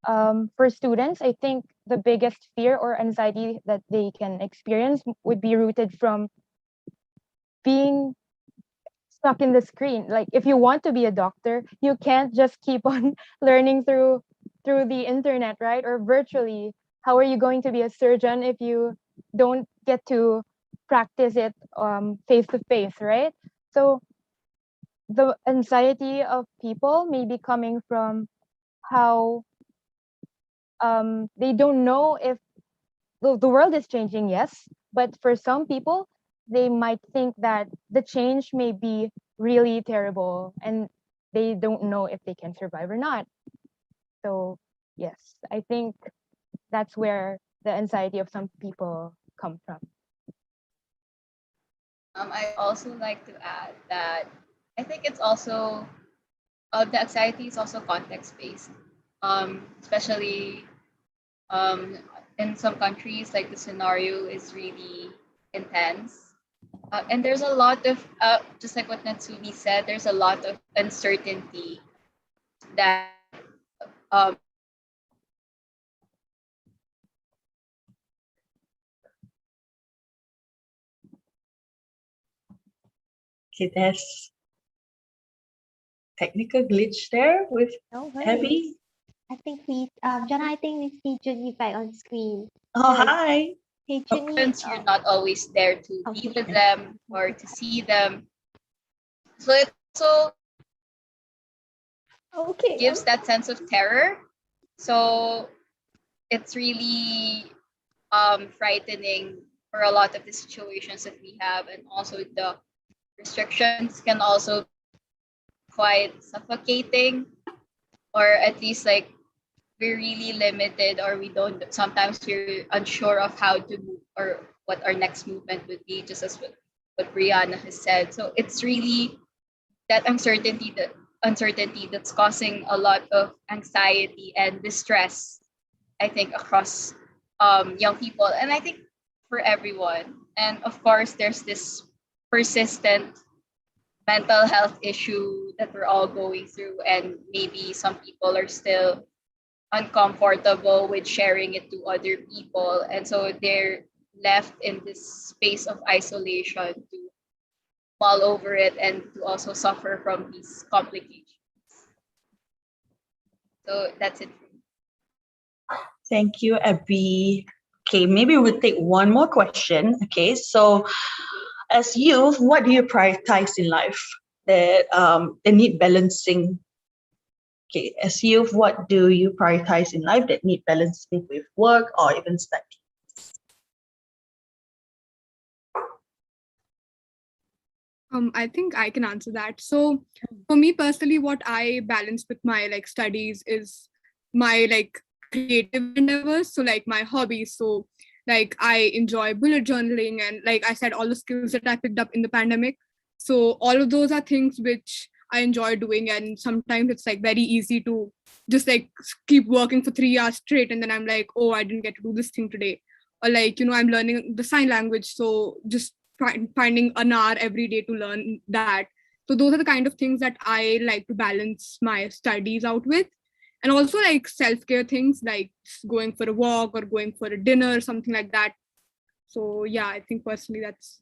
for students, I think the biggest fear or anxiety that they can experience would be rooted from being stuck in the screen. Like, if you want to be a doctor, you can't just keep on learning through the internet, right? Or virtually. How are you going to be a surgeon if you don't get to practice it face to face, right? So the anxiety of people may be coming from how they don't know if the world is changing, yes, but for some people, they might think that the change may be really terrible and they don't know if they can survive or not. So yes, I think that's where the anxiety of some people come from. I'd also like to add that I think it's also the anxiety is also context based, especially in some countries like the scenario is really intense, and there's a lot of just like what Natsumi said, there's a lot of uncertainty that um, Okay, there's technical glitch there with No worries. Abby. I think Jana, I think we see Junyi back on screen. Oh, So, hi. hey, Junyi. since you're not always there to be with them or to see them. So it also gives that sense of terror. So it's really frightening for a lot of the situations that we have, and also the restrictions can also be quite suffocating, or at least like we're really limited, or we don't, sometimes we're unsure of how to move or what our next movement would be, just as what Brianna has said. So it's really that uncertainty that's causing a lot of anxiety and distress, I think, across young people, and I think for everyone. And of course there's this persistent mental health issue that we're all going through, and maybe some people are still uncomfortable with sharing it to other people, and so they're left in this space of isolation to mull over it and to also suffer from these complications. So that's it. Thank you, Abby. Okay, maybe we'll take one more question. Okay, so as youth, what do you prioritize in life that need balancing? Okay, as youth, what do you prioritize in life that need balancing with work or even study? I think I can answer that. So for me personally, what I balance with my like studies is my like creative endeavors. So like my hobbies. So like I enjoy bullet journaling, and like I said, all the skills that I picked up in the pandemic. So all of those are things which I enjoy doing, and sometimes it's like very easy to just like keep working for 3 hours straight, and then I'm like, oh, I didn't get to do this thing today. Or like, I'm learning the sign language, so just finding an hour every day to learn that. So those are the kind of things that I like to balance my studies out with. And also like self-care things like going for a walk or going for a dinner, something like that. So yeah, I think personally that's.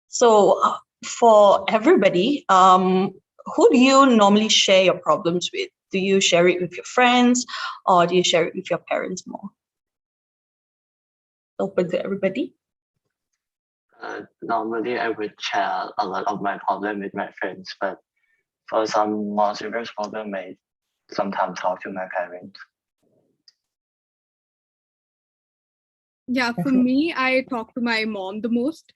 So for everybody, who do you normally share your problems with? Do you share it with your friends, or do you share it with your parents more? Open to everybody. Normally, I would share a lot of my problem with my friends, but for some more serious problem, I sometimes talk to my parents. Yeah, for me, I talk to my mom the most.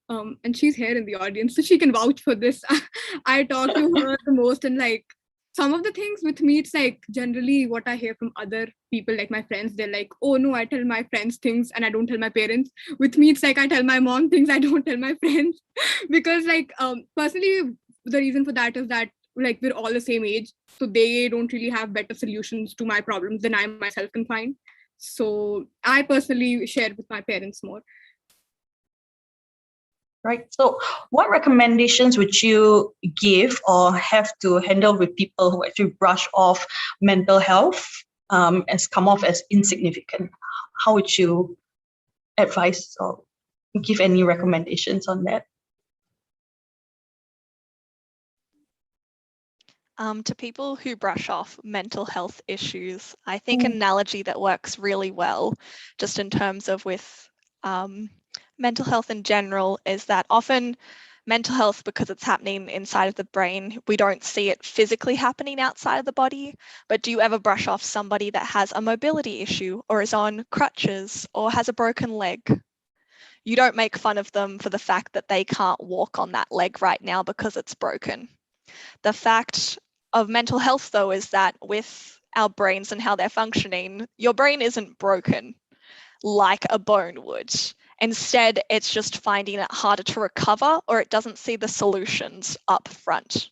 And she's here in the audience, so she can vouch for this. I talk to her the most, and like some of the things with me, it's like generally what I hear from other people, like my friends, they're like, oh no, I tell my friends things and I don't tell my parents. With me, it's like I tell my mom things, I don't tell my friends. Because like personally, the reason for that is that like we're all the same age, so they don't really have better solutions to my problems than I myself can find. So I personally share with my parents more. Right. So what recommendations would you give or have to handle with people who actually brush off mental health as come off as insignificant? How would you advise or give any recommendations on that? To people who brush off mental health issues, I think an analogy that works really well, just in terms of with mental health in general, is that often mental health, because it's happening inside of the brain, we don't see it physically happening outside of the body. But do you ever brush off somebody that has a mobility issue or is on crutches or has a broken leg? You don't make fun of them for the fact that they can't walk on that leg right now because it's broken. The fact of mental health, though, is that with our brains and how they're functioning, your brain isn't broken like a bone would. Instead, it's just finding it harder to recover, or it doesn't see the solutions up front.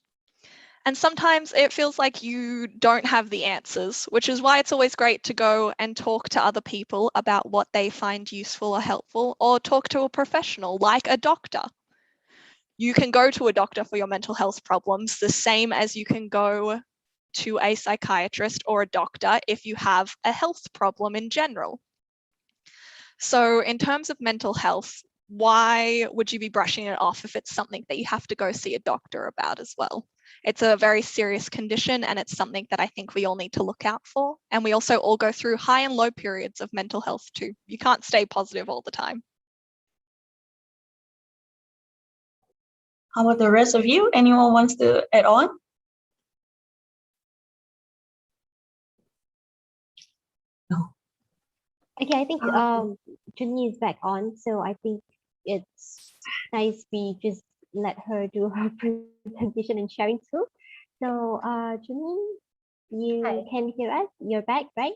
And sometimes it feels like you don't have the answers, which is why it's always great to go and talk to other people about what they find useful or helpful, or talk to a professional like a doctor. You can go to a doctor for your mental health problems the same as you can go to a psychiatrist or a doctor if you have a health problem in general. So in terms of mental health, why would you be brushing it off if it's something that you have to go see a doctor about as well? It's a very serious condition, and it's something that I think we all need to look out for. And we also all go through high and low periods of mental health too. You can't stay positive all the time. How about the rest of you? Anyone wants to add on? No. Okay, I think Junyi is back on, so I think it's nice we just let her do her presentation and sharing too. So Junyi, you can hear us? You're back, right?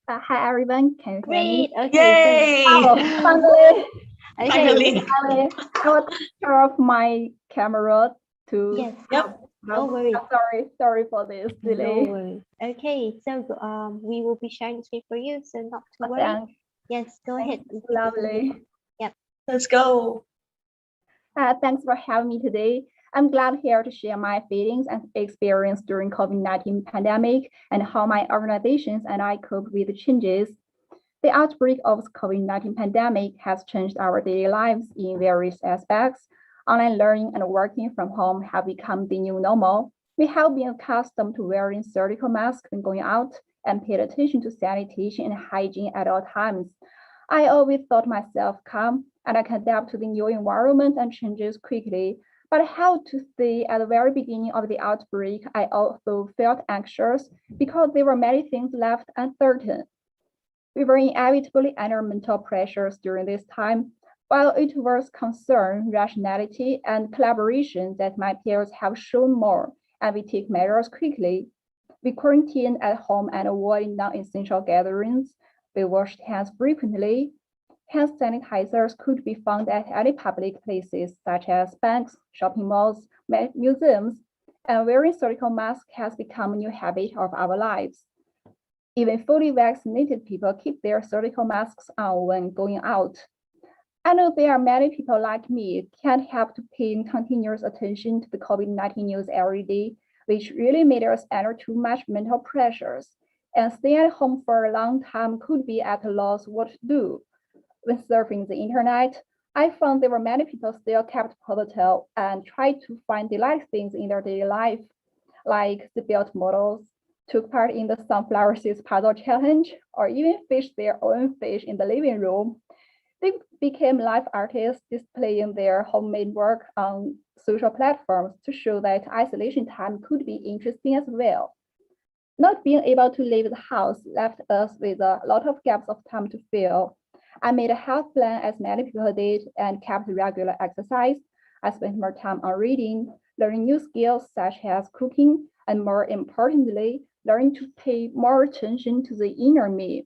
Hi everyone, can you hear me? Great. Okay. Yay! Oh, finally. Okay. Finally. I will turn off my camera to. Yes. Yep. No worries. Sorry for this No delay. worries. Okay, so we will be sharing screen for you, so not to worry. Thanks. Yes, go ahead. Lovely. Yep. Let's go. Thanks for having me today. I'm glad here to share my feelings and experience during COVID-19 pandemic and how my organizations and I cope with the changes. The outbreak of COVID-19 pandemic has changed our daily lives in various aspects. Online learning and working from home have become the new normal. We have been accustomed to wearing surgical masks when going out and paid attention to sanitation and hygiene at all times. I always thought myself calm and I can adapt to the new environment and changes quickly. But I have to say, at the very beginning of the outbreak, I also felt anxious because there were many things left uncertain. We were inevitably under mental pressures during this time. While it was concern, rationality, and collaboration that my peers have shown more, and we take measures quickly. We quarantined at home and avoided non-essential gatherings. We washed hands frequently. Hand sanitizers could be found at any public places, such as banks, shopping malls, museums, and wearing surgical masks has become a new habit of our lives. Even fully vaccinated people keep their surgical masks on when going out. I know there are many people like me can't help to pay continuous attention to the COVID-19 news every day, which really made us under too much mental pressures. And staying at home for a long time could be at a loss what to do. When surfing the internet, I found there were many people still kept positive and tried to find delightful things in their daily life, like they built models, took part in the Sunflower Seeds Puzzle Challenge, or even fished their own fish in the living room. They became live artists displaying their homemade work on social platforms to show that isolation time could be interesting as well. Not being able to leave the house left us with a lot of gaps of time to fill. I made a health plan as many people did and kept regular exercise. I spent more time on reading, learning new skills such as cooking, and more importantly, learning to pay more attention to the inner me.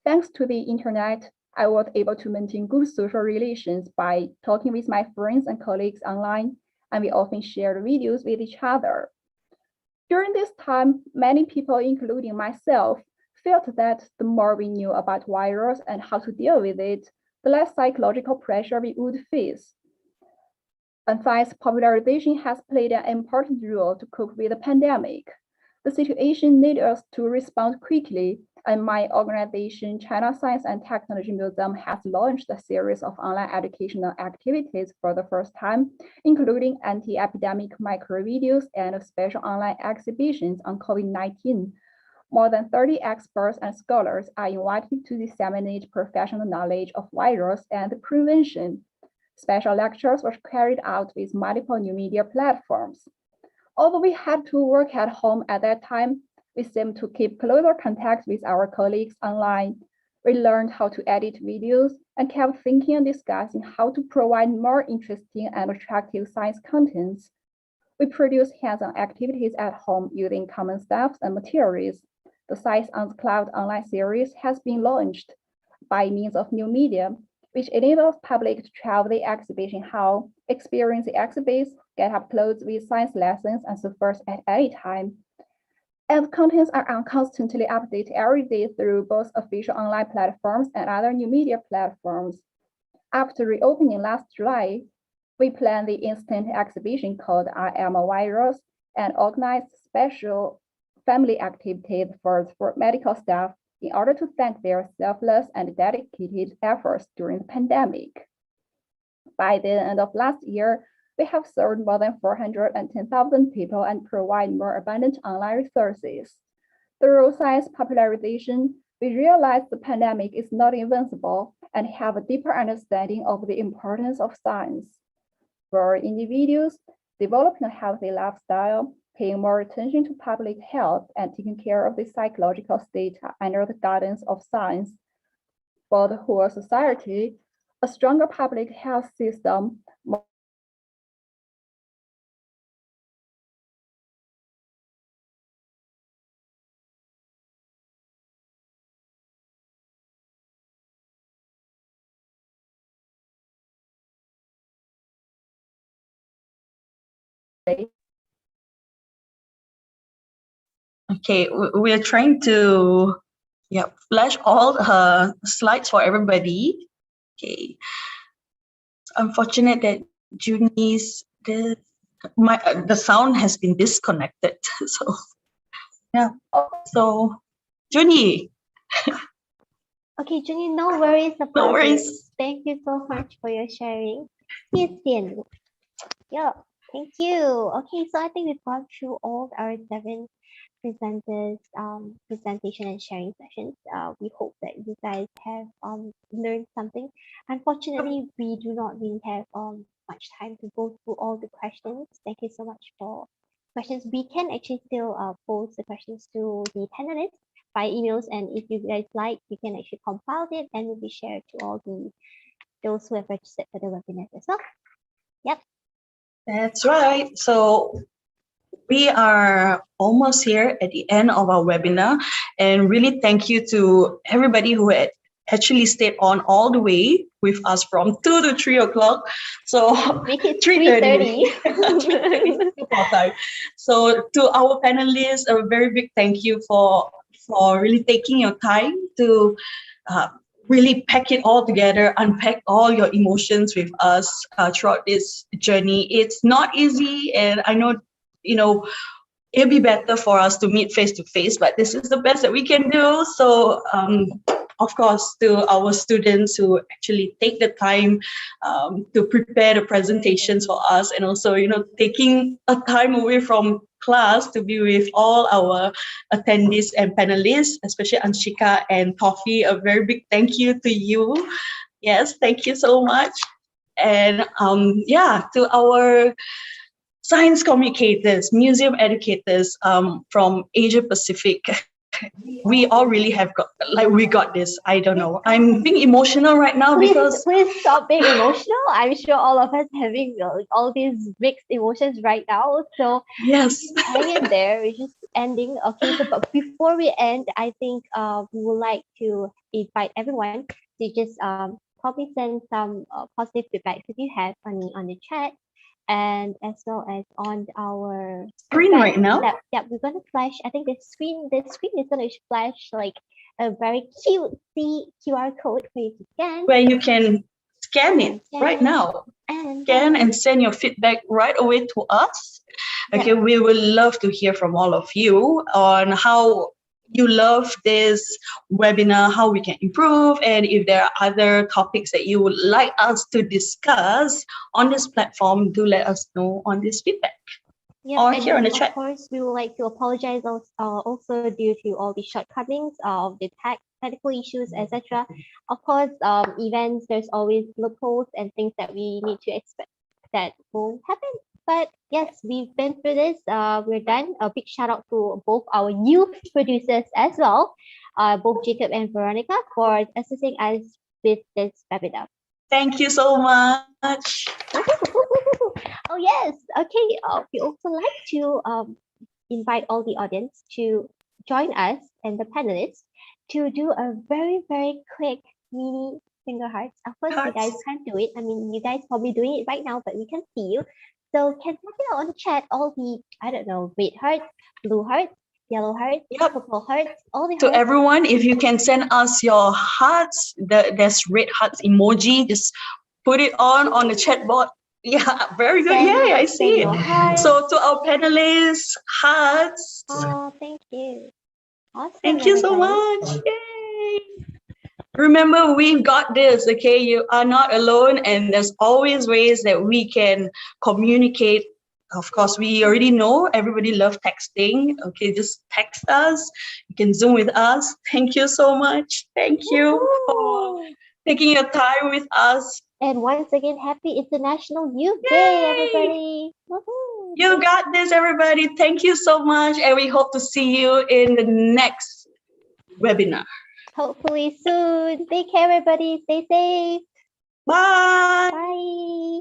Thanks to the internet, I was able to maintain good social relations by talking with my friends and colleagues online, and we often shared videos with each other. During this time, many people, including myself, felt that the more we knew about virus and how to deal with it, the less psychological pressure we would face. And science popularization has played an important role to cope with the pandemic. The situation needed us to respond quickly, and my organization, China Science and Technology Museum, has launched a series of online educational activities for the first time, including anti-epidemic micro videos and special online exhibitions on COVID-19. More than 30 experts and scholars are invited to disseminate professional knowledge of virus and prevention. Special lectures were carried out with multiple new media platforms. Although we had to work at home at that time, we seemed to keep closer contact with our colleagues online. We learned how to edit videos and kept thinking and discussing how to provide more interesting and attractive science contents. We produce hands-on activities at home using common stuff and materials. The Science on the Cloud online series has been launched by means of new media, which enables public to travel the exhibition hall, experience the exhibits, get up close with science lessons and so forth at any time. And contents are constantly updated every day through both official online platforms and other new media platforms. After reopening last July, we planned the instant exhibition called I Am a Virus and organized special family activities for medical staff in order to thank their selfless and dedicated efforts during the pandemic. By the end of last year, we have served more than 410,000 people and provide more abundant online resources. Through science popularization, we realize the pandemic is not invincible and have a deeper understanding of the importance of science. For individuals, developing a healthy lifestyle, paying more attention to public health, and taking care of the psychological state under the guidance of science. For the whole society, a stronger public health system Okay, we're trying to flash all her slides for everybody. Okay, it's unfortunate that Junyi's the sound has been disconnected. So yeah, so Junyi. Okay, Junyi, no worries about No worries. it. Thank you so much for your sharing. Yeah, thank you. Okay, so I think we've gone through all our 7 presenters presentation and sharing sessions. We hope that you guys have learned something. Unfortunately, we do not really have much time to go through all the questions. Thank you so much for questions. We can actually still post the questions to the panelists by emails, and if you guys like, you can actually compile it and will be shared to all those who have registered for the webinar as well. Yep. That's right. So we are almost here at the end of our webinar, and really thank you to everybody who had actually stayed on all the way with us from 2 to 3 o'clock. So make it 3:30. So to our panelists, a very big thank you for really taking your time to really pack it all together, unpack all your emotions with us throughout this journey. It's not easy, and I know, it'd be better for us to meet face to face, but this is the best that we can do. So, of course, to our students who actually take the time to prepare the presentations for us, and also, taking a time away from class to be with all our attendees and panelists, especially Anshika and Toffee. A very big thank you to you. Yes, thank you so much. And to our science communicators, museum educators from Asia Pacific. We all really have we got this. I don't know. I'm being emotional right now because please stop being emotional. I'm sure all of us having all these mixed emotions right now. So yes, hang in there. We're just ending. Okay, so but before we end, I think we would like to invite everyone to just probably send some positive feedback if you have on the chat, and as well as on our screen right now. We're gonna flash. I think the screen is gonna flash like a very cute QR code for you to scan. Where you can scan it right now. Scan and send your feedback right away to us. Okay, we would love to hear from all of you on how you love this webinar, how we can improve, and if there are other topics that you would like us to discuss on this platform, do let us know on this feedback. Or here on the chat. Of course, we would like to apologize also due to all the shortcomings of the technical issues, etc. Of course, events, there's always loopholes and things that we need to expect that won't happen. But yes, we've been through this. We're done. A big shout out to both our new producers as well, both Jacob and Veronica, for assisting us with this webinar. Thank you so much. Oh yes. Okay. We also like to invite all the audience to join us and the panelists to do a very, very quick mini finger hearts. Of course, you guys can't do it. I mean, you guys probably doing it right now, but we can see you. So can type it out on the chat all the, I don't know, red hearts, blue hearts, yellow hearts, purple hearts, all the To hearts. everyone, if you can send us your hearts, there's red hearts emoji, just put it on the chat board. Yeah, very good. Yay, I see it. So to our panelists, hearts. Oh, thank you. Awesome. Thank you so everybody. much. Yay. Remember, we've got this, okay? You are not alone, and there's always ways that we can communicate. Of course, we already know everybody loves texting. Okay, just text us. You can Zoom with us. Thank you so much. Thank you for taking your time with us. And once again, happy International Youth Day, everybody. Woohoo. You got this, everybody. Thank you so much, and we hope to see you in the next webinar. Hopefully soon. Take care, everybody. Stay safe. Bye. Bye.